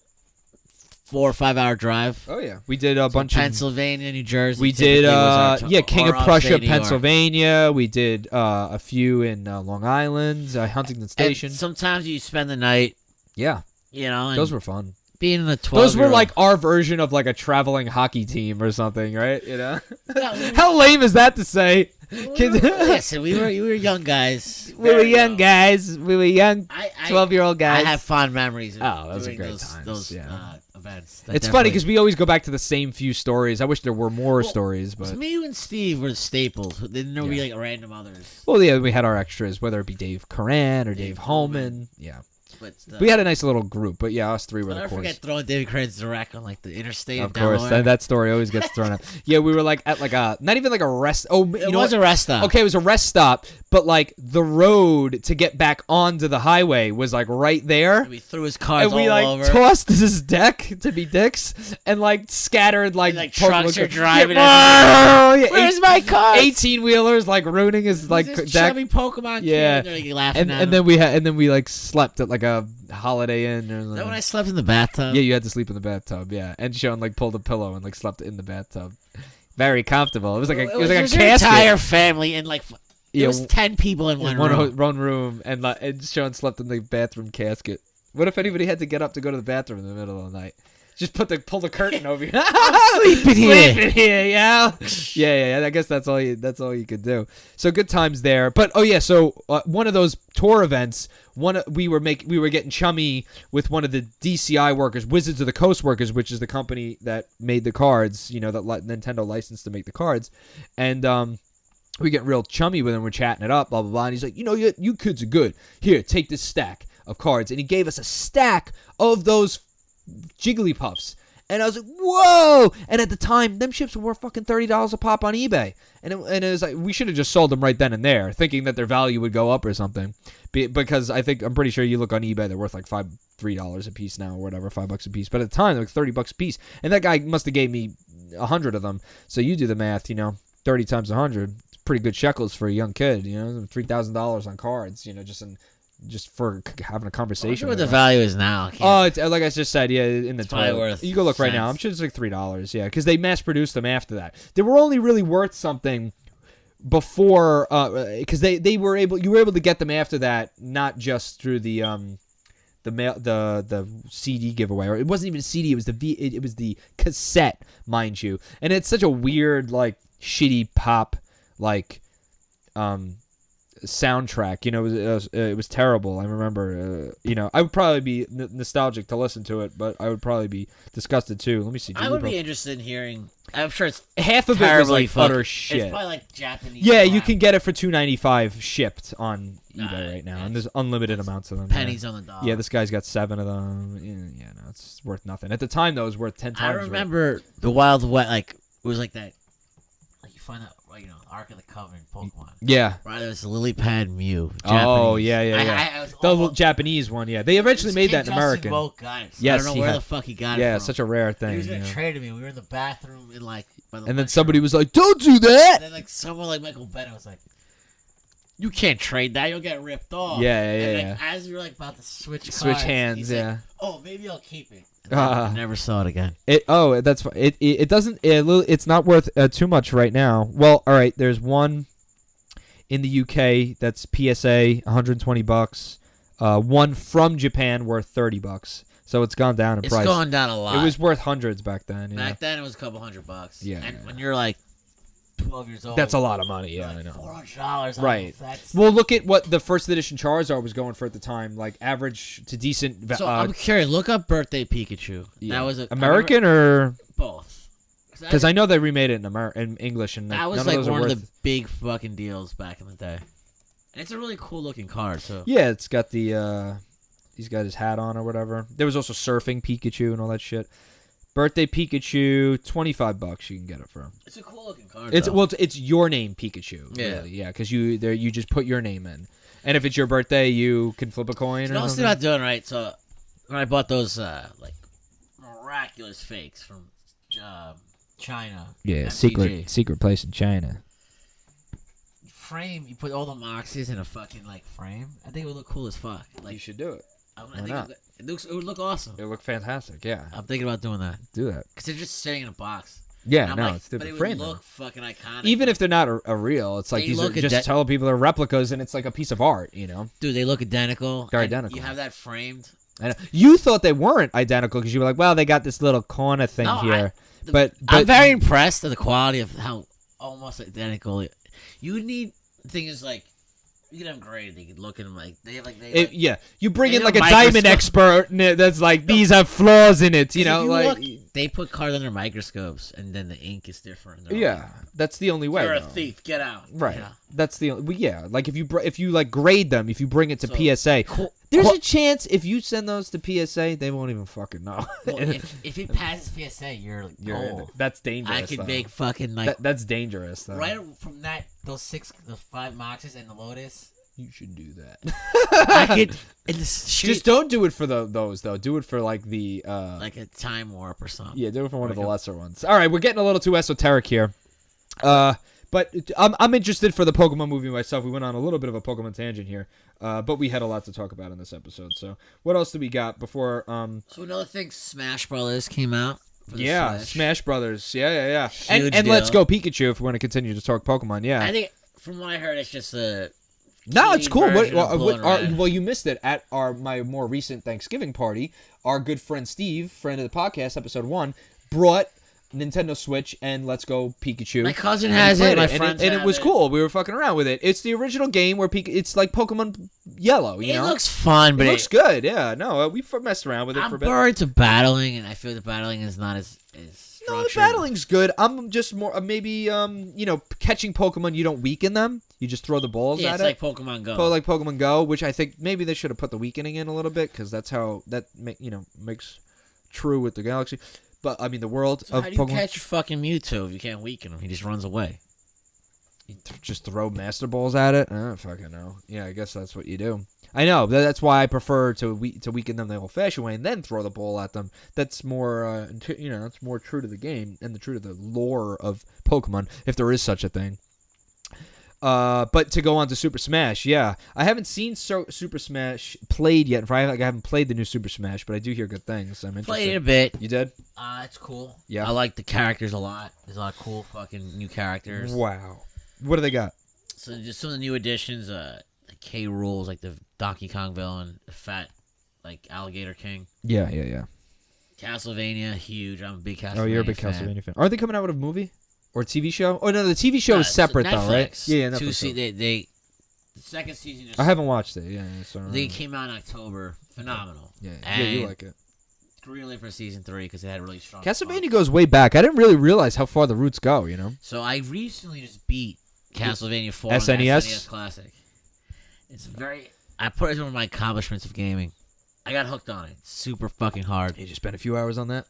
4 or 5 hour drive. Oh yeah, we did a bunch Pennsylvania, New Jersey. We did King of Prussia, Pennsylvania. We did a few in Long Island, Huntington Station. And sometimes you spend the night. Yeah, and those were fun. Being in a 12. Those were like our version of like a traveling hockey team or something, right? How lame is that to say? Listen, we were young guys. We were young guys. We were young 12-year-old guys. I have fond memories. Those are great times. Those events. It's funny because we always go back to the same few stories. I wish there were more stories, but me and Steve were the staples. Then there were like random others. Well, yeah, we had our extras, whether it be Dave Coran or Dave Holman. Yeah. But We had a nice little group, but yeah, us three were I'll the never core. forget throwing David Crane's Direct on like the interstate. Of course, Delaware. that story always gets thrown up. Yeah, we were like at like a not even like a rest. Oh, It was a rest stop. Okay, it was a rest stop, but like the road to get back onto the highway was like right there. And we threw his cars And we all like over. tossed this deck to be dicks and like scattered like, Like, trucks are driving. Yeah, Where's my car? 18-wheelers like ruining his like This deck. chubby Pokemon Yeah. kid. And they're like, laughing at And then we like slept at like a Holiday Inn. Or, Is that when I slept in the bathtub? yeah, you had to sleep in the bathtub. Yeah, and Sean like pulled a pillow and like slept in the bathtub. Very comfortable. It was like It it was like a your casket. entire family and like Yeah, there was 10 people in one room. one room, and Sean slept in the bathroom casket. What if anybody had to get up to go to the bathroom in the middle of the night? Just pull the curtain over you. Sleeping here. Sleeping here, yeah. I guess that's all you could do. So good times there. But so one of those tour events, we were getting chummy with one of the DCI workers, Wizards of the Coast workers, which is the company that made the cards. You know, that Nintendo licensed to make the cards, and we get real chummy with him. We're chatting it up, blah blah blah. And he's like, you kids are good. Here, take this stack of cards, and he gave us a stack of those Jigglypuffs. And I was like, whoa! And at the time, them ships were worth fucking $30 a pop on eBay. And it was like, we should have just sold them right then and there, thinking that their value would go up or something. Because I'm pretty sure you look on eBay, they're worth like $3 a piece now or whatever, $5 a piece. But at the time, they're like $30 a piece. And that guy must have gave me 100 of them. So you do the math, 30 times 100. It's pretty good shekels for a young kid, $3,000 on cards, just for having a conversation. I wonder what with the value is now. It's like I just said, in the probably toilet. worth You go look right now. I'm sure it's like $3, because they mass produced them after that. They were only really worth something before, because you were able to get them after that, not just through the CD giveaway, or it wasn't even a CD. It was it was the cassette, mind you, and it's such a weird like shitty pop like soundtrack. It was terrible. I remember. I would probably be nostalgic to listen to it, but I would probably be disgusted too. Let me see. I would be interested in hearing. I'm sure it's half of it was like utter shit. It's probably like Japanese. Yeah, crap. you can get it for $2.95 shipped on eBay right now, and there's unlimited amounts of them. Pennies on the dollar. Yeah, this guy's got 7 of them. Yeah, no, it's worth nothing. At the time, though, it was worth 10 times. I remember the Wild West, like it was like that. Like you find out, Ark of the Covenant Pokemon. Yeah. Right, there was Lily Pad Mew. Oh, Japanese. yeah. I was The almost, Japanese one, yeah. They eventually made that in American. Yes, I don't know where the fuck he got it Yeah, from. such a rare He thing. was gonna trade to me. We were in the bathroom in like. By the And then lunchroom. somebody was like, "Don't do that." And then like someone like Michael Bennett was like, "You can't trade that. You'll get ripped off." Yeah. And like, as we were like about to switch hands, he's yeah. Like, oh, maybe I'll keep it. And I never saw it again. That's it doesn't. It's not worth too much right now. Well, all right. There's one in the UK that's PSA, $120. One from Japan worth $30. So it's gone down in price. It's gone down a lot. It was worth hundreds back then. Back then, it was a couple $100. Yeah. And when you're like 12 years old, That's a lot of money. Yeah, like I know. $400. Right. Well, look at what the first edition Charizard was going for at the time, like average to decent. So I'm curious. Look up Birthday Pikachu. Yeah. That was American or both. because I know they remade it in English and that was none like of those one are of worth... the big fucking deals back in the day. And it's a really cool looking card too. Yeah, it's got the he's got his hat on or whatever. There was also surfing Pikachu and all that shit. Birthday Pikachu, $25 you can get it for. It's a cool looking card. It's your name Pikachu. Yeah, really. Yeah, because you just put your name in, and if it's your birthday, you can flip a coin. You or know, something. not doing right. So when I bought those like miraculous fakes from China, Yeah, MTG, secret place in China. frame. You put all the Moxies in a fucking like frame. I think it would look cool as fuck. Like You should do it. I Why think not? it would look awesome. It would look fantastic. Yeah, I'm thinking about doing that do that. because they're just sitting in a box. Yeah, And I'm no, like, it's but different. it Frame would them. look fucking iconic. Even if they're not a real, it's like They these are look just tell people they're replicas, and it's like a piece of art. dude, they look identical. They're and identical. You have that framed. I know. You thought they weren't identical because you were like, well, they got this little corner thing No, here. The- But I'm very impressed at the quality of how almost identical. You need the thing is like You get them graded. They could look at them like they have like they. Yeah, you bring they in have like a a diamond microscope. expert that's like these have flaws in it. You know, if like look, they put cards under microscopes, and then the ink is different. They're yeah, that's the only way. You're a though. thief. Get out. Right. Yeah. That's the yeah. Like if you like grade them, if you bring it to So, PSA, there's a chance if you send those to PSA, they won't even fucking know. Well, if it passes PSA, you're like, oh, that's dangerous. I could though. make fucking like that's dangerous. Though. right from that the 5 Moxes and the Lotus. You should do that. I could in the street, Just don't do it for those though. Do it for like the like a time warp or something. yeah. Do it for one of the Like a- lesser ones. All right, we're getting a little too esoteric here. But I'm interested for the Pokemon movie myself. We went on a little bit of a Pokemon tangent here, but we had a lot to talk about in this episode. So what else do we got before? So another thing, Smash Brothers came out. For the Yeah, Switch. Smash Brothers. Yeah. Huge And Let's deal. Go Pikachu if we want to continue to talk Pokemon. Yeah. I think from what I heard, it's just a No, it's cool. version of Blue and Red. Well, you missed it at my more recent Thanksgiving party. Our good friend Steve, friend of the podcast, episode 1, brought Nintendo Switch and Let's Go Pikachu. My cousin And has we it. played My and friends and it have was it. cool. We were fucking around with it. It's the original game where it's like Pokemon Yellow. You It know, looks fun, it but looks good. Yeah, no, we messed around with it I'm for a bit. bored to battling, and I feel the battling is not as No, the structured. battling's good. I'm just more maybe catching Pokemon. You don't weaken them. You just throw the balls Yeah, at it's it. like Pokemon Go. Like Pokemon Go, which I think maybe they should have put the weakening in a little bit because that's how that makes true with the galaxy. But I mean the world So of how do you Pokemon. catch fucking Mewtwo if you can't weaken him? He just runs away. Just throw Master Balls at it. I don't fucking know. Yeah, I guess that's what you do. I know. That's why I prefer to weaken them the old-fashioned way and then throw the ball at them. That's more, it's more true to the game and true to the lore of Pokemon, if there is such a thing. But to go on to Super Smash, yeah, I haven't seen Super Smash played yet. I haven't played the new Super Smash, but I do hear good things. I'm interested. Played it a bit. You did? It's cool. Yeah. I like the characters a lot. There's a lot of cool fucking new characters. Wow. What do they got? So just some of the new additions, like K. Rool's like the Donkey Kong villain, the fat like Alligator King. Yeah. Castlevania, huge. I'm a big Castlevania. Oh, you're a big fan. Castlevania fan. Are they coming out with a movie or TV show? Oh no, the TV show is separate though, right? Netflix. Yeah, Netflix. The second season just I haven't watched it. Yeah, so they came out in October. Phenomenal. yeah, And you like it. green lit for season 3 because it had really strong. Castlevania goes way back. I didn't really realize how far the roots go. You know. So I recently just beat Castlevania 4 on the SNES? SNES Classic. I put it as one of my accomplishments of gaming. I got hooked on it. It's super fucking hard. You just spent a few hours on that.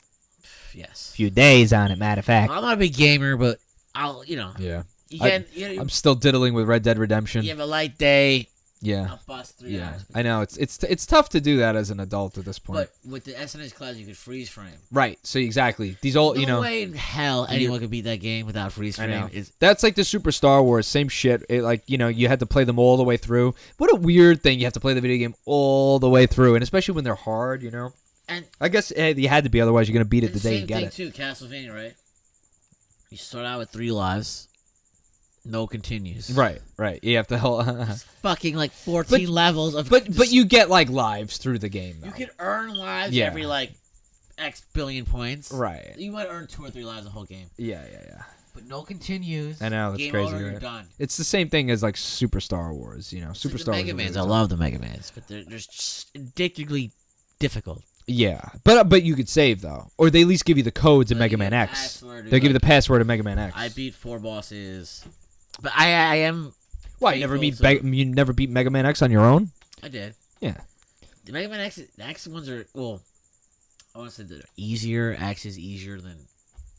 Yes. Few days on it, matter of fact. I'm not a big gamer, but I'll, Yeah. you can, I'm still diddling with Red Dead Redemption. you have a light day, Yeah. I'll bust 3 Yeah. hours. I know it's tough to do that as an adult at this point. But with the SNES Classic, you could freeze frame. Right. So exactly. These old, No way in hell anyone could beat that game without freeze I frame. know. It's, That's like the Super Star Wars, same shit. You had to play them all the way through. What a weird thing. You have to play the video game all the way through, and especially when they're hard, And I guess you had to be, otherwise you're going to beat it the it's the day same you get thing it. too, Castlevania, right? You start out with 3 lives, no continues. Right. You have to It's fucking like 14 levels of. But you get like lives through the game though. You can earn lives Yeah. every like X billion points. Right. You might earn 2 or 3 lives the whole game, Yeah. but no continues. I know, that's game crazy, over, right? You're done. It's the same thing as like Super Star Wars, Super It's like Star the Wars. Mega is Mans. really I tough. love the Mega Mans, but they're just addictively difficult. Yeah, but you could save though, or they at least give you the codes in They Mega give Man you a X. password, They give you the like, password of Mega Man X. I beat 4 bosses, but I am. Why you never faithful beat to- you never beat Mega Man X on your own? I did. Yeah. The Mega Man X, the X ones are I want to say they're easier. X is easier than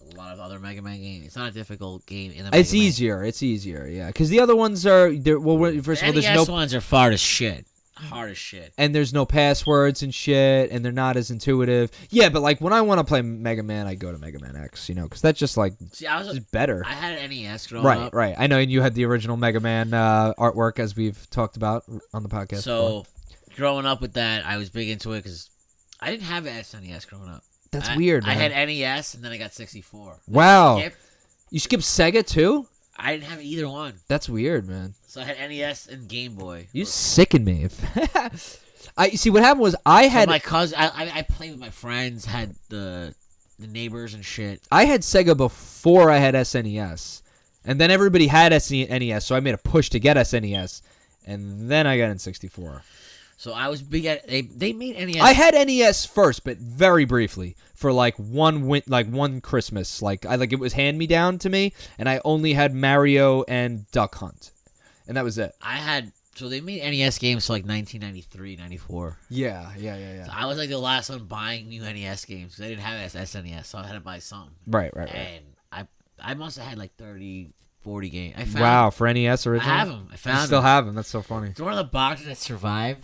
a lot of other Mega Man games. It's not a difficult game in the Mega It's Man. easier, yeah, because the other ones are first of all The there's no NES ones are hard as shit. and there's no passwords and shit, and they're not as intuitive. Yeah, but like when I want to play Mega Man, I go to Mega Man X, because that's just like See, I was just better. I had an NES growing up. Right. I know, and you had the original Mega Man artwork as we've talked about on the podcast. So growing up with that, I was big into it because I didn't have an SNES growing up. that's weird, man. I had NES and then I got 64. Wow. Skipped. You skipped Sega too? I didn't have either one, That's weird, man. so I had NES and Game Boy. You sicken me. I see. What happened was I So had my cousin. I played with my friends. Had the neighbors and shit. Sega before I had SNES, and then everybody had SNES, so I made a push to get SNES, and then I got in 64. So I was big at they made NES. I had NES first, but very briefly for like one Christmas. Like it was hand me down to me, and I only had Mario and Duck Hunt, and that was it. So they made NES games for like 1993, 94. Yeah. So I was like the last one buying new NES games because I didn't have SNES, so I had to buy some. Right. And I must have had like 30, 40 games. Wow, for NES original? I have them. I found them. Still have them. That's so funny. It's one of the boxes that survived.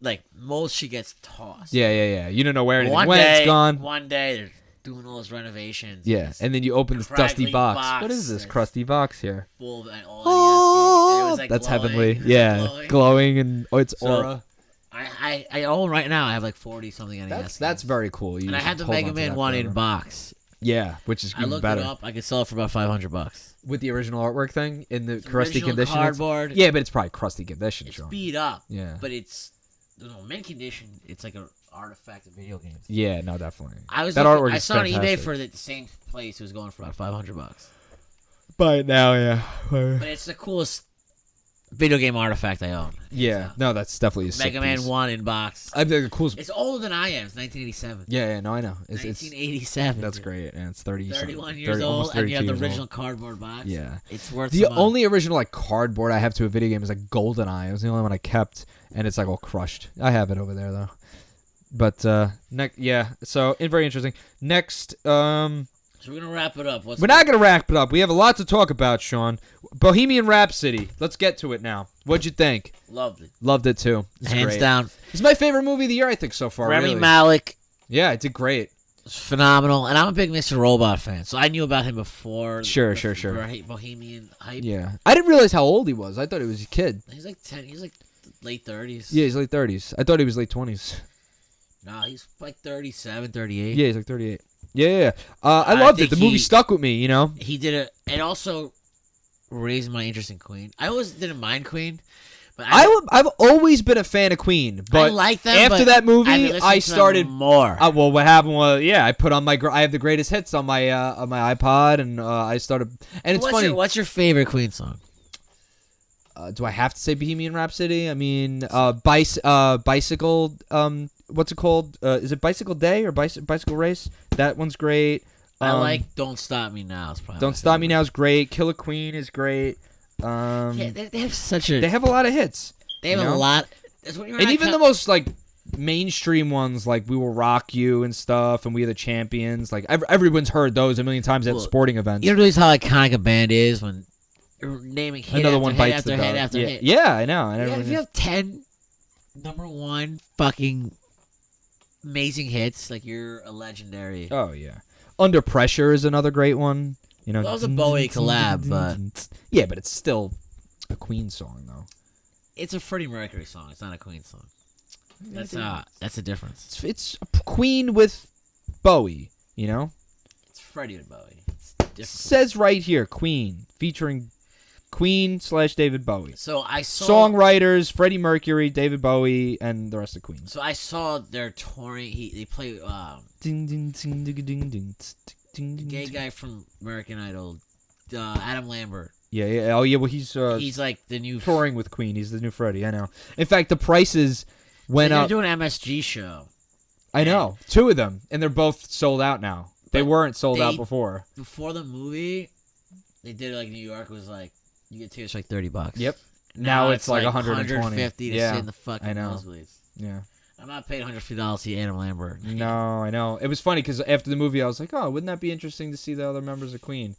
Like, most shit gets tossed. Yeah. You don't know where anything went. It's gone. One day, they're doing all those renovations. Yeah, and then you open this dusty box. What is this crusty box here? Full of all Oh, NES games. And it was, like, that's glowing. Heavenly. Yeah, glowing and it's aura. I own right now. I have like 40-something NES games. That's very cool. And I had the Mega Man 1 in box. Yeah, which is even better. I looked it up. I could sell it for about $500. With the original artwork thing in the crusty original condition. Cardboard. Yeah, but it's probably crusty condition. It's Sean. beat up. Yeah, but it's mint condition. It's like an artifact of video games. Yeah, no, definitely. I saw on eBay for the same place. It was going for about $500. Buy it now, yeah. But it's the coolest video game artifact I own. Yeah, no, that's definitely a sick Mega Man piece. 1 in box. I think the coolest. It's older than I am. It's 1987. Yeah, no, I know. It's 1987. That's great, and it's 31 years old, and you have the original cardboard box. Yeah, it's worth. The only original like cardboard I have to a video game is like GoldenEye. It was the only one I kept, and it's like all crushed. I have it over there though. But so very interesting. Next, so we're gonna wrap it up. We're not gonna wrap it up. We have a lot to talk about, Sean. Bohemian Rhapsody. Let's get to it now. What'd you think? Loved it. Loved it too. Hands down. It's my favorite movie of the year, I think, so far. Rami Malek. Yeah, it did great. It's phenomenal, and I'm a big Mr. Robot fan, so I knew about him before. Sure. Bohemian hype. Yeah, I didn't realize how old he was. I thought he was a kid. He's like 10. He's like late 30s. Yeah, he's late 30s. I thought he was late 20s. No, he's like 37, 38. Yeah, he's like 38. Yeah. I loved it. The movie stuck with me, you know? He did it. It also raised my interest in Queen. I always didn't mind Queen. But I've always been a fan of Queen, but I like them, after that movie, I started more. Well, what happened was, I put on I have the greatest hits on my iPod, and I started. And it's funny. What's your favorite Queen song? Do I have to say Bohemian Rhapsody? I mean, bicycle. What's it called? Is it Bicycle Day or Bicycle Race? That one's great. I like Don't Stop Me Now. Don't Stop Me Now is great. Killer Queen is great. Yeah, they have such a. They have a lot of hits. They have a lot. That's what and even the most like mainstream ones, like We Will Rock You and stuff, and We Are the Champions. Like everyone's heard those a million times at sporting events. You don't realize how iconic a band is when you're naming hit another after one hit bites after the hit dust. after hit. Yeah, I know. If you have 10 number one fucking amazing hits, like you're a legendary. Oh yeah. Under Pressure is another great one. You know, that was a Bowie collab, but yeah, but it's still a Queen song though. It's a Freddie Mercury song. It's not a Queen song. That's a difference. It's a Queen with Bowie. You know, it's Freddie with Bowie. It's different. It says right here, Queen featuring Queen / David Bowie. So I saw songwriters Freddie Mercury, David Bowie, and the rest of Queen. So I saw their touring. They play. Gay guy from American Idol, Adam Lambert. Yeah. Oh, yeah. Well, he's like the new touring with Queen. He's the new Freddie. I know. In fact, the prices went up. They're doing an MSG show. I know. 2 of them, and they're both sold out now. They weren't sold out before. Before the movie, they did it like New York was like you get tickets for like $30. Yep. Now it's like 120. 150 to sit in the fucking nosebleeds. Yeah. I'm not paying $150 to see Adam Lambert. No, I know. It was funny because after the movie, I was like, oh, wouldn't that be interesting to see the other members of Queen?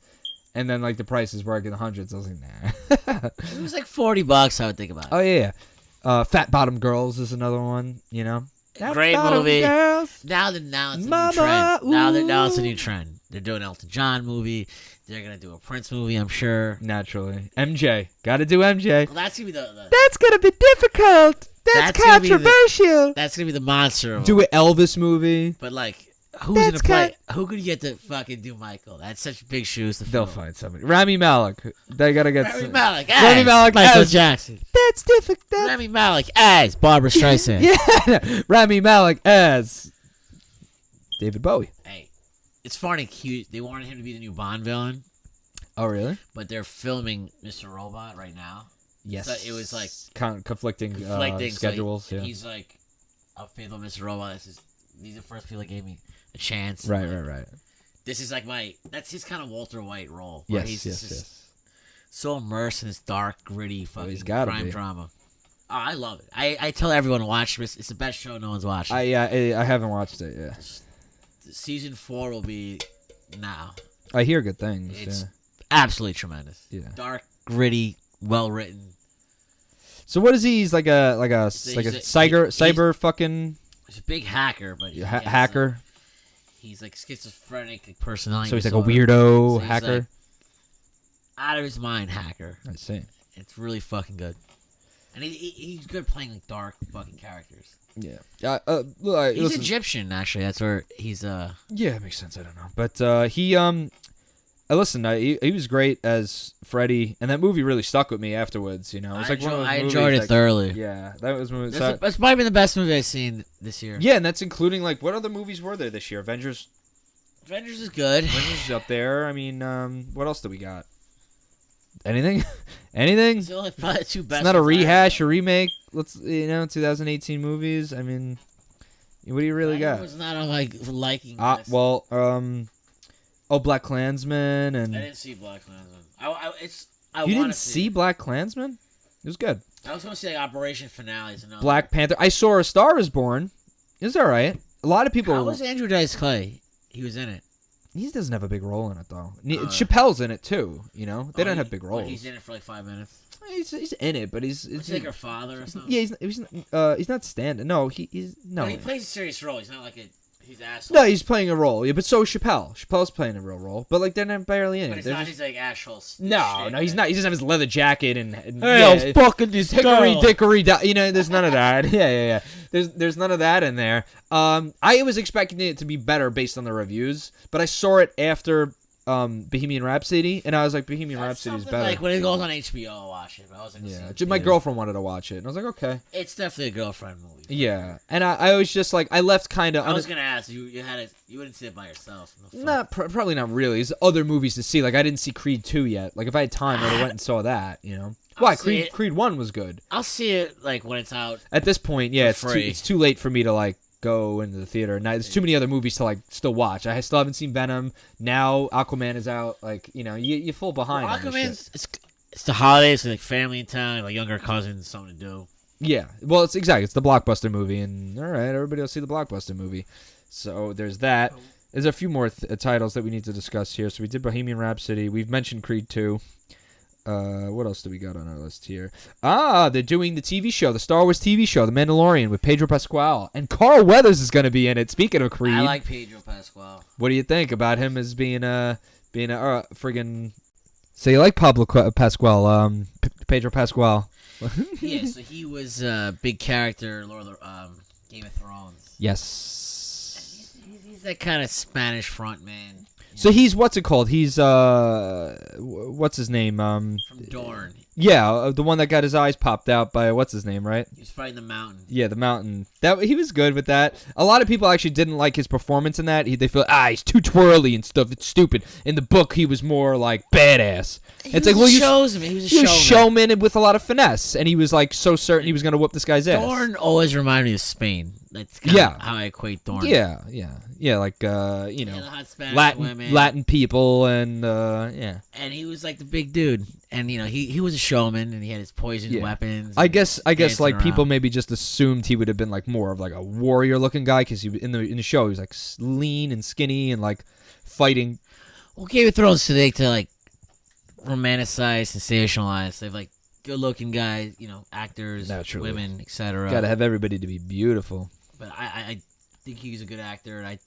And then, like, the prices were like in the hundreds. I was like, nah. It was like $40, I would think about it. Oh, yeah. Fat Bottom Girls is another one, you know? Great movie. Girls. Now it's a new trend. Now it's a new trend. They're doing an Elton John movie. They're going to do a Prince movie, I'm sure. Naturally. MJ. Got to do MJ. Well, that's going to be That's going to be difficult. That's controversial. That's going to be the monster. Do an Elvis movie. But, like, who's going to play? Who could you get to fucking do Michael? That's such big shoes to fill. They'll find somebody. Rami Malek. They got to get Rami Malek. Rami Malek Michael as Jackson. That's difficult. Rami Malek as Barbara Streisand. Yeah. Rami Malek as David Bowie. Hey, it's funny. They wanted him to be the new Bond villain. Oh, really? But they're filming Mr. Robot right now. Yes. So it was like conflicting conflicting schedules. So yeah. he's like a faithful Mr. Robot. These are the first people that gave me a chance. Right. This is like that's his kind of Walter White role. Where Yes. he's just so immersed in this dark, gritty fucking crime drama. Oh, I love it. I tell everyone to watch this. It's the best show no one's watching. I haven't watched it. Yeah. Season 4 will be now. I hear good things. It's absolutely tremendous. Yeah. Dark, gritty, well written. So what is he? He's like a cyber fucking He's a big hacker, but hacker. He's like schizophrenic personality. So he's like a disorder. weirdo So he's hacker. like out of his mind hacker. I see. It's really fucking good. And he's good playing like dark fucking characters. Yeah. He's Egyptian, actually. That's where he's Yeah, it makes sense. I don't know, but he he was great as Freddy, and that movie really stuck with me afterwards. You know, it was like one of those I movies enjoyed it thoroughly. Yeah, that was movie. That's probably been the best movie I've seen this year. Yeah, and that's including like what other movies were there this year? Avengers Avengers is good. is up there. I mean, what else do we got? Anything? Anything? It's only probably two best. It's not a ones I rehash, have. a remake. 2018 movies. I mean, what do you really got? It's not on my liking list. Well, Black Klansman and I didn't see Black Klansman. you didn't see Black Klansman? It was good. I was going to say like, Operation Finale. So no. Black Panther. I saw A Star Is Born. It was all right. A lot of people. How was Andrew Dice Clay? He was in it. He doesn't have a big role in it though. Chappelle's in it too. You know, they don't have big roles. He's in it for like 5 minutes. He's in it, but he's like her father or something. Yeah, he's not standing. No, he's no. No, he plays a serious role. He's not like he's asshole. No, he's playing a role. Yeah, but so is Chappelle. Chappelle's playing a real role, but like they're not barely in But it. it's They're not just- his like asshole. No, he's not. He doesn't have his leather jacket and Hey, I'm fucking this hickory girl. dickory. You know, there's none of that. Yeah. There's none of that in there. I was expecting it to be better based on the reviews, but I saw it after Bohemian Rhapsody, and I was like, Bohemian Rhapsody is better. Like when it goes on HBO, I'll watch it. But I wasn't. Yeah, just my girlfriend wanted to watch it, and I was like, okay. It's definitely a girlfriend movie. Yeah, and I was just like, I left kind of. I was gonna ask you. You wouldn't see it by yourself. Probably not really. There's other movies to see. Like I didn't see Creed 2 yet. Like if I had time, I would have went and saw that. You know. Why? Creed 1 was good. I'll see it like when it's out. At this point, yeah, For free. it's too late for me to like go into the theater. Now there's too many other movies to like still watch. I still haven't seen Venom. Now Aquaman is out. Like you fall behind. Well, on this Aquaman's it's the holidays, so like family in town, like younger cousins, something to do. Yeah, well, it's the blockbuster movie, and all right, everybody will see the blockbuster movie. So there's that. There's a few more titles that we need to discuss here. So we did Bohemian Rhapsody. We've mentioned Creed 2. What else do we got on our list here? They're doing the TV show, the Star Wars TV show, The Mandalorian, with Pedro Pascal, and Carl Weathers is going to be in it. Speaking of Creed, I like Pedro Pascal. What do you think about him as being a friggin'? So you like Pablo Pascal, Pedro Pascal? Yeah, so he was a big character, Lord of the Game of Thrones. Yes. He's that kind of Spanish front man. So he's what's it called? He's what's his name? From Dorne. Yeah, the one that got his eyes popped out by what's his name, right? He was fighting the mountain. Yeah, the mountain. That he was good with that. A lot of people actually didn't like his performance in that. They feel he's too twirly and stuff. It's stupid. In the book, he was more like badass. He was a showman with a lot of finesse, and he was like so certain he was gonna whoop this guy's ass. Dorne always reminded me of Spain. That's kind of how I equate Dorne. Yeah, like the hot Spanish women. Latin people, and yeah. And he was like the big dude, and he was a showman, and he had his poison weapons. I guess like around. people maybe just assumed he would have been like more of like a warrior looking guy because in the show he was like lean and skinny and like fighting. Well, Game of Thrones today to like romanticize, sensationalize. They've like good looking guys, actors, Naturally. women, etc. Got to have everybody to be beautiful. But I think he's a good actor, and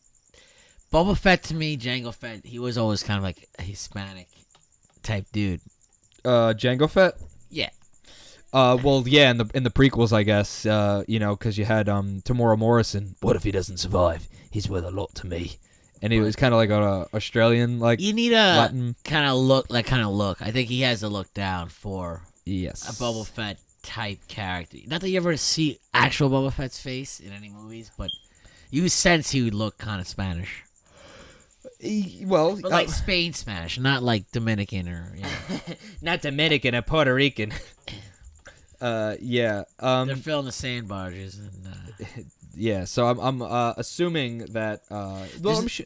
Boba Fett to me, Jango Fett, he was always kind of like a Hispanic type dude. Jango Fett. Yeah. Well, yeah, in the prequels, I guess, because you had Tamora Morrison. What if he doesn't survive? He's worth a lot to me. And he was kind of like an Australian, like you need a Latin kind of look. I think he has a look down for a Boba Fett type character. Not that you ever see actual Boba Fett's face in any movies, but you sense he would look kind of Spanish. Well, but like Spain Spanish, not like Dominican or not Dominican or Puerto Rican. Yeah. They're filling the sand barges. And, Yeah. So I'm assuming that.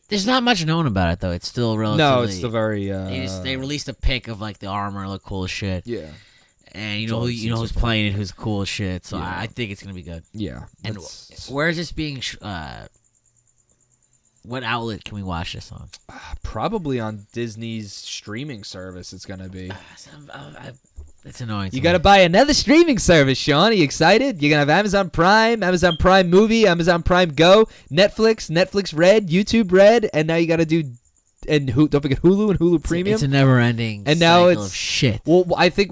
there's not much known about it though. It's still relatively. No, it's still very. They released a pic of like the armor, look cool as shit. Yeah. And all I've seen who's so far. playing it, who's cool as shit. So Yeah. I think it's gonna be good. Yeah. And where is this being? What outlet can we watch this on? Probably on Disney's streaming service. It's gonna be. It's annoying. You got to buy another streaming service, Sean. Are you excited? You're going to have Amazon Prime Movie, Amazon Prime Go, Netflix Red, YouTube Red, and now you got to do, don't forget Hulu and Hulu Premium. It's a never-ending And now cycle it's- of shit. Well, I think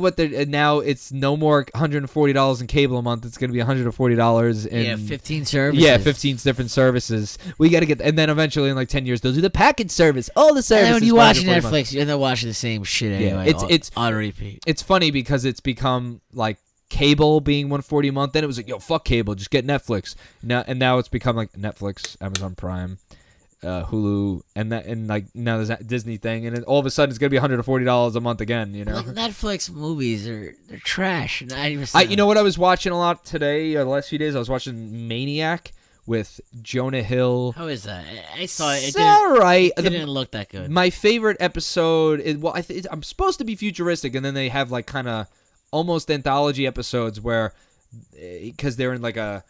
now it's no more $140 in cable a month. It's going to be $140 in 15 services. Yeah, 15 different services. We got to get, and then eventually in like 10 years they'll do the package service. All the services. And when you for watch $140 a month. Netflix, you end up watching the same shit Yeah, anyway. it's on repeat. It's funny because it's become like cable being $140 a month. Then it was like, yo, fuck cable, just get Netflix. Now it's become like Netflix, Amazon Prime, Hulu, and like now there's that Disney thing, and then all of a sudden it's gonna be $140 a month again. You know, Like Netflix movies they're trash. 90%. you know what I was watching a lot today, the last few days. I was watching Maniac with Jonah Hill. How is that? I saw it. It's all right. It didn't look that good. My favorite episode is I'm supposed to be futuristic, and then they have like kind of almost anthology episodes where, because they're in like a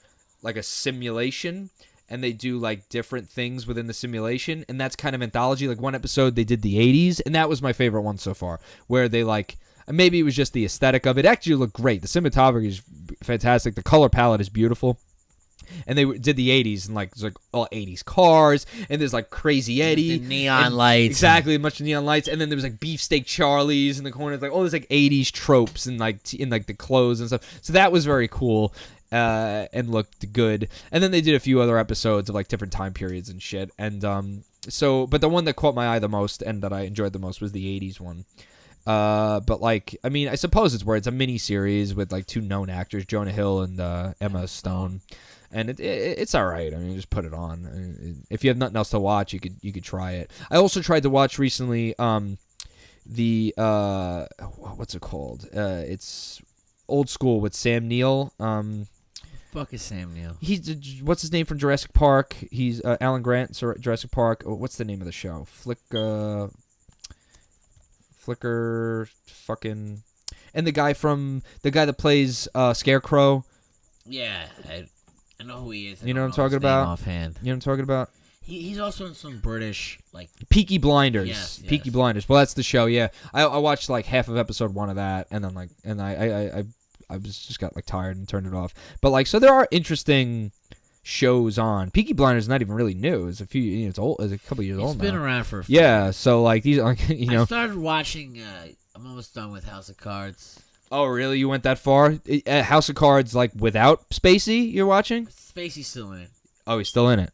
simulation, and they do like different things within the simulation, and that's kind of anthology. Like one episode they did the 80s, and that was my favorite one so far, where they like, maybe it was just the aesthetic of it. Actually looked great. The cinematography is fantastic. The color palette is beautiful. And they did the 80s, and like there's like all 80s cars, and there's like Crazy Eddie, The neon and- lights. exactly, a bunch of neon lights, and then there was like Beefsteak Charlies in the corner, like all these like 80s tropes and like in like the clothes and stuff. So that was very cool. And looked good. And then they did a few other episodes of like different time periods and shit. And but the one that caught my eye the most and that I enjoyed the most was the 80s one. But like, I mean, I suppose it's where it's a mini series with like two known actors, Jonah Hill and Emma Stone. And it's all right. I mean, just put it on. I mean, if you have nothing else to watch, you could try it. I also tried to watch recently the what's it called? It's old school with Sam Neill. Fuck is Sam Neill? He's what's his name from Jurassic Park? He's Alan Grant, Jurassic Park. Oh, what's the name of the show? Flicker, fucking, and the guy that plays Scarecrow. Yeah, I know who he is. You know what I'm talking about? Offhand. You know what I'm talking about? He's also in some British like. Peaky Blinders. Yes. Peaky Blinders. Well, that's the show. Yeah, I watched like half of episode 1 of that, and then like, and I just got like tired and turned it off. But like, so there are interesting shows on. Peaky Blinders is not even really new. It's it's old. It's a couple years old now. It's been around for. Yeah. So like these are I started watching. I'm almost done with House of Cards. Oh really? You went that far? House of Cards like without Spacey? You're watching? Spacey's still in it. Oh, he's still in it.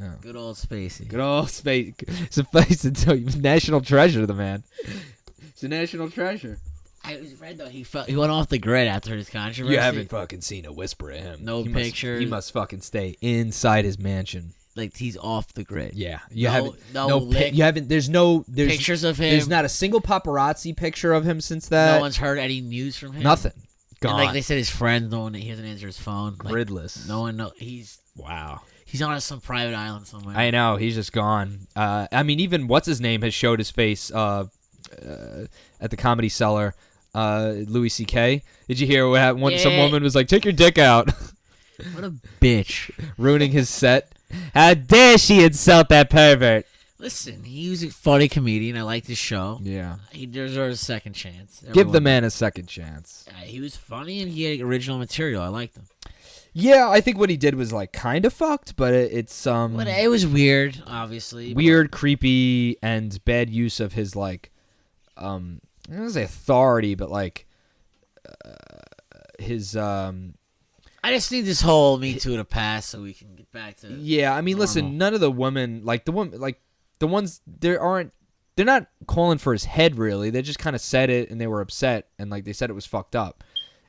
Oh. Good old Spacey. Good old Spacey. National treasure, the man. It's a national treasure. I read though he went off the grid after his controversy. You haven't fucking seen a whisper of him. No pictures. He must fucking stay inside his mansion. Like he's off the grid. Yeah, lick, you haven't. There's pictures of him. There's not a single paparazzi picture of him since that. No one's heard any news from him. Nothing. Gone. And like they said, his friends, no one he doesn't answer his phone. Like, Gridless. No one know he's wow. He's on some private island somewhere. I know he's just gone. I mean, even what's his name has showed his face at the Comedy Cellar. Louis C.K. Did you hear what happened? Some woman was like, "Take your dick out." What a bitch. Ruining his set. How dare she insult that pervert? Listen, he was a funny comedian. I liked his show. Yeah. He deserves a second chance. Give the man a second chance. He was funny and he had original material. I liked him. Yeah, I think what he did was like kind of fucked, but it's But it was weird, obviously. Weird, creepy, and bad use of his like I don't want to say authority, but like his I just need this whole Me Too to pass so we can get back to yeah. I mean, normal. listen, none of the women like the ones they're not calling for his head really. They just kind of said it and they were upset and like they said it was fucked up.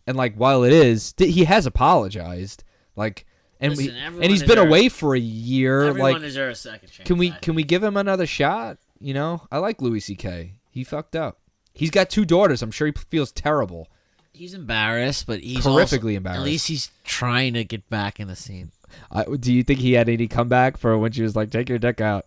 And like while it is, he has apologized. Like and he's been away for a year. Everyone like deserves a second chance. Can we give him another shot? You know, I like Louis C.K. He fucked up. He's got 2 daughters. I'm sure he feels terrible. He's embarrassed, but he's Horrifically also, embarrassed. At least he's trying to get back in the scene. Do you think he had any comeback for when she was like, "Take your dick out"?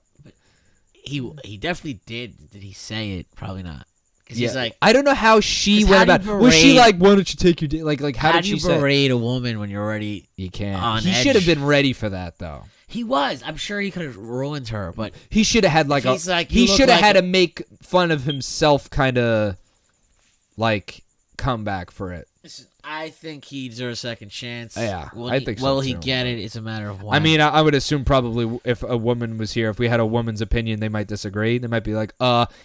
He definitely did. Did he say it? Probably not. Because he's like, I don't know how she 'Cause went how about. do you Was she berate- like, "Why don't you take your dick"? Like how did do she you say? berate a woman when you're already? You can't. on He edge? should have been ready for that though. He was. I'm sure he could have ruined her, but He should have had like He's like, he "You look should have like had a-" to make fun of himself, kind of like comeback for it. listen, I think he deserves a second chance. Yeah, will I he, think so, will he too. get it? It's a matter of when. I mean, I would assume probably if a woman was here, if we had a woman's opinion, they might disagree. They might be like,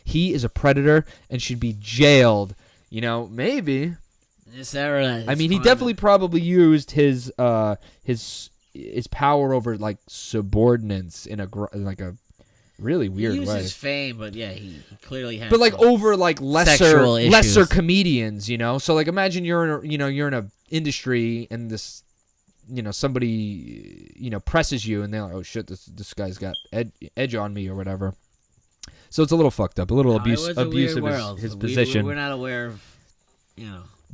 he is a predator and should be jailed. You know, maybe. This era. I mean, he definitely probably used his power over like subordinates in like a really weird he way. uses fame, but yeah, he clearly has. But like some over like sexual issues. lesser comedians, you know. So like imagine you're in a industry and this, somebody presses you and they're like, oh shit, this guy's got edge on me or whatever. So it's a little fucked up, a little it was a abusive weird world. his position. We're not aware of,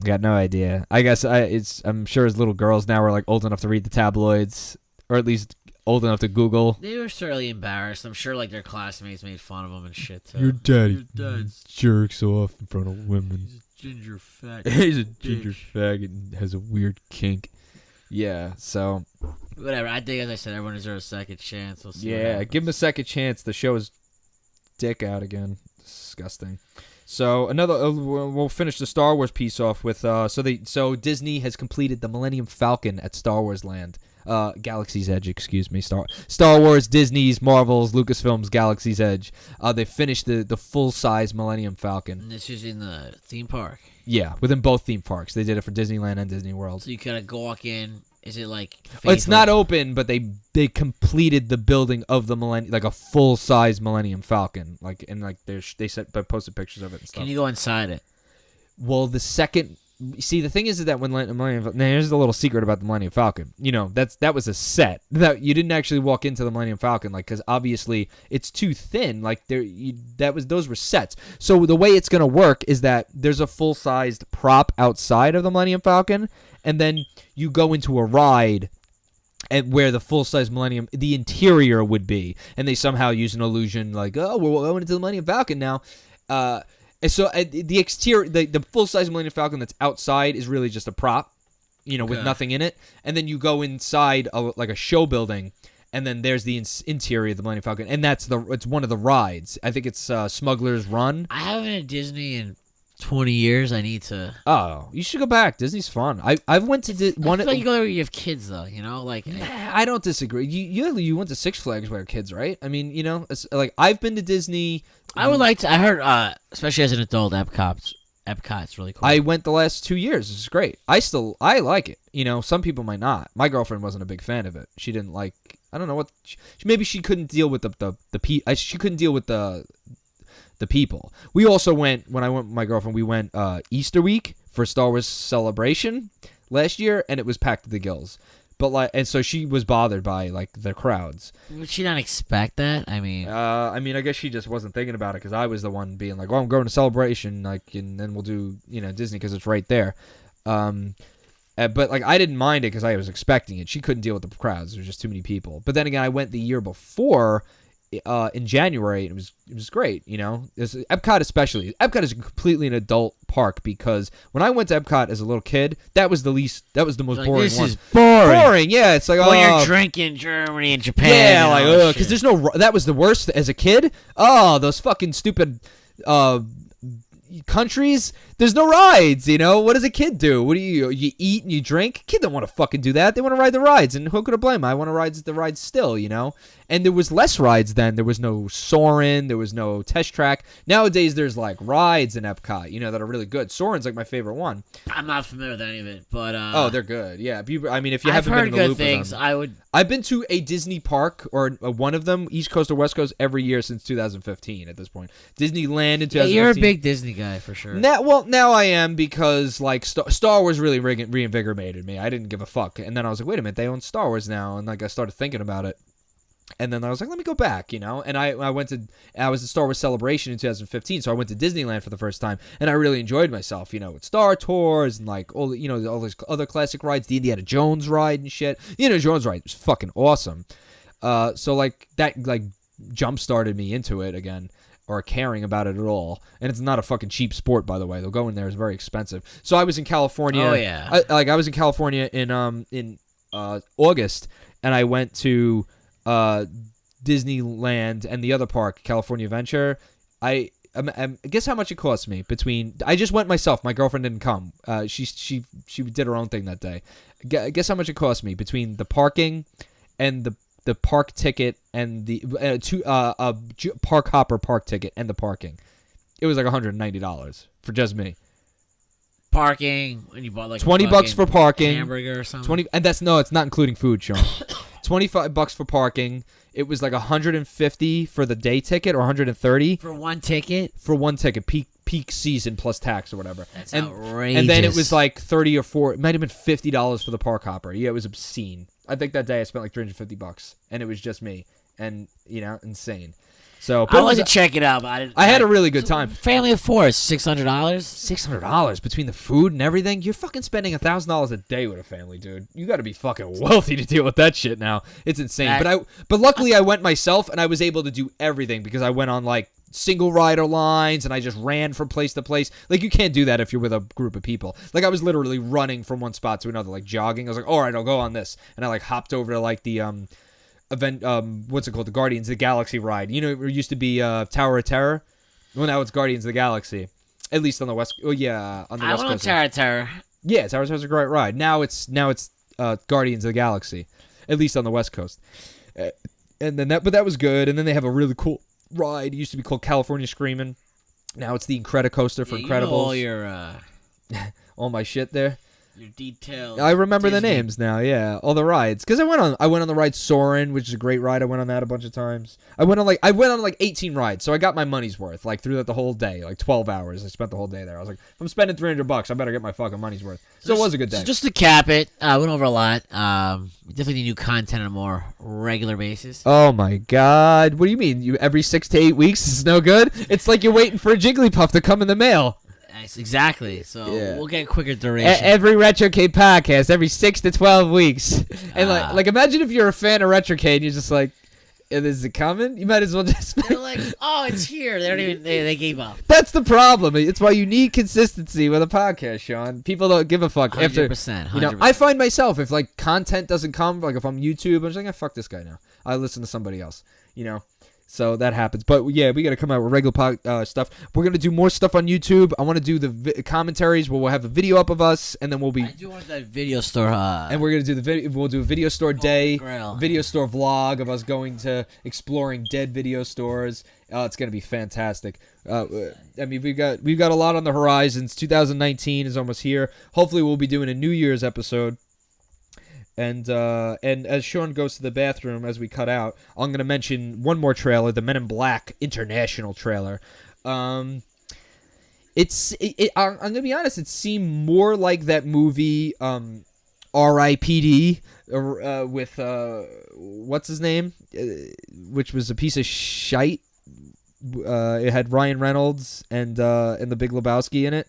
Got no idea. I guess I'm sure his little girls now are like old enough to read the tabloids, or at least old enough to Google. They were certainly embarrassed. I'm sure like their classmates made fun of them and shit too. Your daddy Your dad's jerks off in front of women. he's a ginger fat. He's a ginger faggot and has a weird kink. Yeah, so Whatever. I think, as I said, everyone deserves a second chance. We'll see what yeah, happens. give him a second chance. The show is dick out again. Disgusting. So we'll finish the Star Wars piece off with so Disney has completed the Millennium Falcon at Star Wars Land. Galaxy's Edge, excuse me. Star Wars, Disney's, Marvel's, Lucasfilm's Galaxy's Edge. They finished the full-size Millennium Falcon. And this is in the theme park. Yeah, within both theme parks. They did it for Disneyland and Disney World. So you kind of go walk in. Is it like? Well, it's not open, but they completed the building of the Millennium, like a full-size Millennium Falcon. Like they posted pictures of it and stuff. Can you go inside it? Well, the thing is that when Millennium, now here's the little secret about the Millennium Falcon. That was a set. That you didn't actually walk into the Millennium Falcon, like, because obviously it's too thin. Like those were sets. So the way it's gonna work is that there's a full-sized prop outside of the Millennium Falcon, and then you go into a ride and where the full-size Millennium, the interior would be, and they somehow use an illusion like, oh, we're going into the Millennium Falcon now. And so the exterior, the full-size Millennium Falcon that's outside is really just a prop, with nothing in it. And then you go inside like a show building, and then there's the interior of the Millennium Falcon, and it's one of the rides. I think it's Smuggler's Run. I haven't been at Disney in 20 years. I need to. Oh, you should go back. Disney's fun. I've went to I feel like you go there when you have kids, though. Like. I don't disagree. You went to Six Flags with kids, right? I mean, it's like I've been to Disney. I would like to. I heard, especially as an adult, Epcot's really cool. I went the last 2 years. It's great. I like it. Some people might not. My girlfriend wasn't a big fan of it. She didn't like. I don't know what. Maybe she couldn't deal with she couldn't deal with the people. We also went when I went with my girlfriend. We went Easter week for Star Wars Celebration last year, and it was packed to the gills. But and so she was bothered by like the crowds. Would she not expect that? I mean, I guess she just wasn't thinking about it because I was the one being like, "Oh, I'm going to Celebration," and then we'll do Disney because it's right there. But like I didn't mind it because I was expecting it. She couldn't deal with the crowds. There was just too many people. But then again, I went the year before. In January, it was great. Epcot especially. Epcot is completely an adult park because when I went to Epcot as a little kid, that was the most like, boring this one. Is boring. Boring, yeah. It's like when you're drinking Germany and Japan. Yeah, and like all that because shit. there's no. That was the worst as a kid. Oh, those fucking stupid countries. There's no rides. What does a kid do? What do you eat and you drink? Kid don't want to fucking do that. They want to ride the rides, and who could I blame? I want to ride the rides still. And there was less rides then. There was no Soarin'. There was no Test Track. Nowadays, there's like rides in Epcot, that are really good. Soarin's like my favorite one. I'm not familiar with any of it, but oh, they're good. Yeah, if you haven't I've been heard in the good loop things. with them. I've been to a Disney park or one of them, East Coast or West Coast, every year since 2015. At this point, Disneyland in 2015. You're a big Disney guy for sure. Now I am because like Star Wars really reinvigorated me. I didn't give a fuck, and then I was like, wait a minute, they own Star Wars now, and like I started thinking about it. And then I was like, let me go back, you know. And I was at Star Wars Celebration in 2015, so I went to Disneyland for the first time, and I really enjoyed myself, you know, with Star Tours and like all these other classic rides, the Indiana Jones ride and shit. The Indiana Jones ride was fucking awesome. So like that like jump started me into it again, or caring about it at all. And it's not a fucking cheap sport, by the way. They'll go in there; it's very expensive. So I was in California. Oh yeah. I was in California in August, and I went to Disneyland and the other park, California Adventure. I guess how much it cost me I just went myself. My girlfriend didn't come. She did her own thing that day. Guess how much it cost me between the parking and the park ticket and the park hopper park ticket and the parking. It was like $190 for just me. Parking, when you bought like $20 for parking, hamburger or something. It's not including food, Sean. $25 for parking. It was like $150 for the day ticket, or $130 for one ticket. For one ticket, peak season plus tax or whatever. That's outrageous. And then it was like $30 or $40. It might have been $50 for the park hopper. Yeah, it was obscene. I think that day I spent like $350, and it was just me, and insane. So I wanted to check it out, but I had a really good time. Family of four, $600. $600 between the food and everything. You're fucking spending $1,000 a day with a family, dude. You got to be fucking wealthy to deal with that shit now. It's insane. But luckily I went myself, and I was able to do everything because I went on like single rider lines, and I just ran from place to place. Like, you can't do that if you're with a group of people. Like, I was literally running from one spot to another, like jogging. I was like, all right, I'll go on this, and I like hopped over to like the event, what's it called, the Guardians of the Galaxy ride. You know, it used to be Tower of Terror. Well, now it's Guardians of the Galaxy, at least on the west. Oh yeah, on the west coast. I went on Tower of Terror. Yeah, Tower of Terror's a great ride. Now it's Guardians of the Galaxy, at least on the west coast. And then that was good. And then they have a really cool ride. It used to be called California Screamin'. Now it's the Incredicoaster for Incredibles. You know all your all my shit there. Your details. I remember Disney. the names now. Yeah, all the rides. Because I went on the ride Soarin', which is a great ride. I went on that a bunch of times. I went on like 18 rides, so I got my money's worth. Like through the whole day, like 12 hours. I spent the whole day there. I was like, if I'm spending $300, I better get my fucking money's worth. So it was a good day. So just to cap it, I went over a lot. We definitely need new content on a more regular basis. Oh my god! What do you mean? Every 6 to 8 weeks is no good? It's like you're waiting for a Jigglypuff to come in the mail. Exactly. So yeah. We'll get quicker duration. Every Retrocade podcast, every 6 to 12 weeks. And like imagine if you're a fan of Retrocade and you're just like, is it coming? You might as well just. They're like, oh, it's here. They don't even. They gave up. That's the problem. It's why you need consistency with a podcast, Sean. People don't give a fuck 100%. You know, I find myself, if like content doesn't come, like if I'm YouTube, I'm just like, fuck this guy now. I listen to somebody else. You know. So that happens. But yeah, we got to come out with regular stuff. We're going to do more stuff on YouTube. I want to do the commentaries where we'll have a video up of us, and then we'll be... I do want that video store. And we're going to do the video. We'll do a video store day, Grail. Video store vlog of us going to exploring dead video stores. It's going to be fantastic. I mean, we've got a lot on the horizons. 2019 is almost here. Hopefully we'll be doing a New Year's episode. And as Sean goes to the bathroom as we cut out, I'm going to mention one more trailer, the Men in Black International trailer. I'm going to be honest, it seemed more like that movie R.I.P.D. With, what's his name? Which was a piece of shite. It had Ryan Reynolds and the Big Lebowski in it.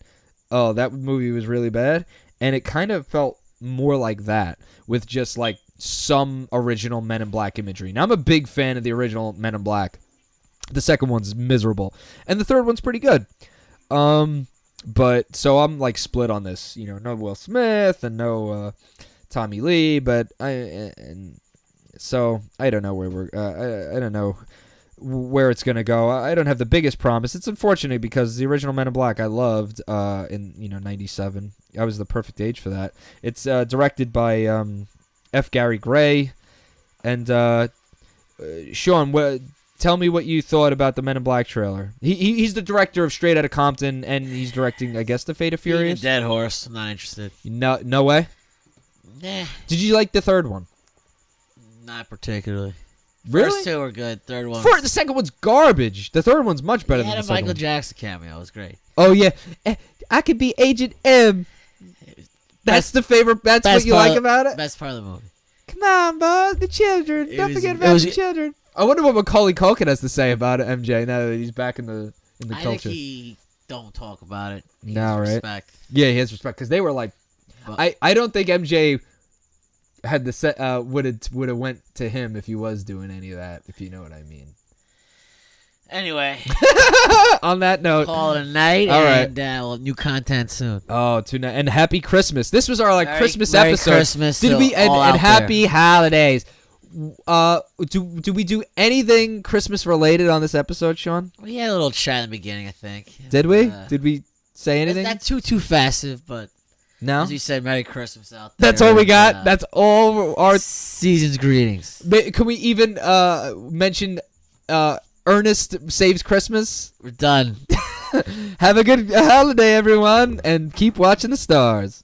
Oh, that movie was really bad. And it kind of felt more like that, with just like some original Men in Black imagery. Now, I'm a big fan of the original Men in Black. The second one's miserable, and the third one's pretty good. But so I'm like split on this. You know, no Will Smith and no Tommy Lee, but so I don't know where we're. I don't know where it's gonna go. I don't have the biggest promise. It's unfortunate because the original Men in Black I loved in '97. I was the perfect age for that. It's directed by F. Gary Gray, and Sean, tell me what you thought about the Men in Black trailer. He's the director of Straight Outta Compton, and he's directing, I guess, The Fate of Furious. Dead Horse. I'm not interested. No way. Nah. Did you like the third one? Not particularly. Really? First two were good. Third one. The second one's garbage. The third one's much better than the second Michael one. Jackson cameo. It was great. Oh yeah, I could be Agent M. That's the favorite. That's what you like about it. Best part of the movie. Come on, boys, the children. Don't forget about the children. I wonder what Macaulay Culkin has to say about it, MJ, now that he's back in the I culture. think he don't talk about it. He No, has right? respect. Yeah, he has respect because they were like, But- I don't think MJ had the set would have went to him if he was doing any of that, if you know what I mean. Anyway, On that note, call it a night. All right. And we'll have new content soon. oh, tonight and happy Christmas. This was our Christmas Merry episode. Christmas Did to we and all out happy holidays? Do we do anything Christmas related on this episode, Sean? We had a little chat in the beginning, I think. Did we? Did we say anything? Not too festive, but No. as you said, Merry Christmas out there. That's all we got. And, That's all our season's greetings. Can we even mention Ernest Saves Christmas? We're done. Have a good holiday, everyone, and keep watching the stars.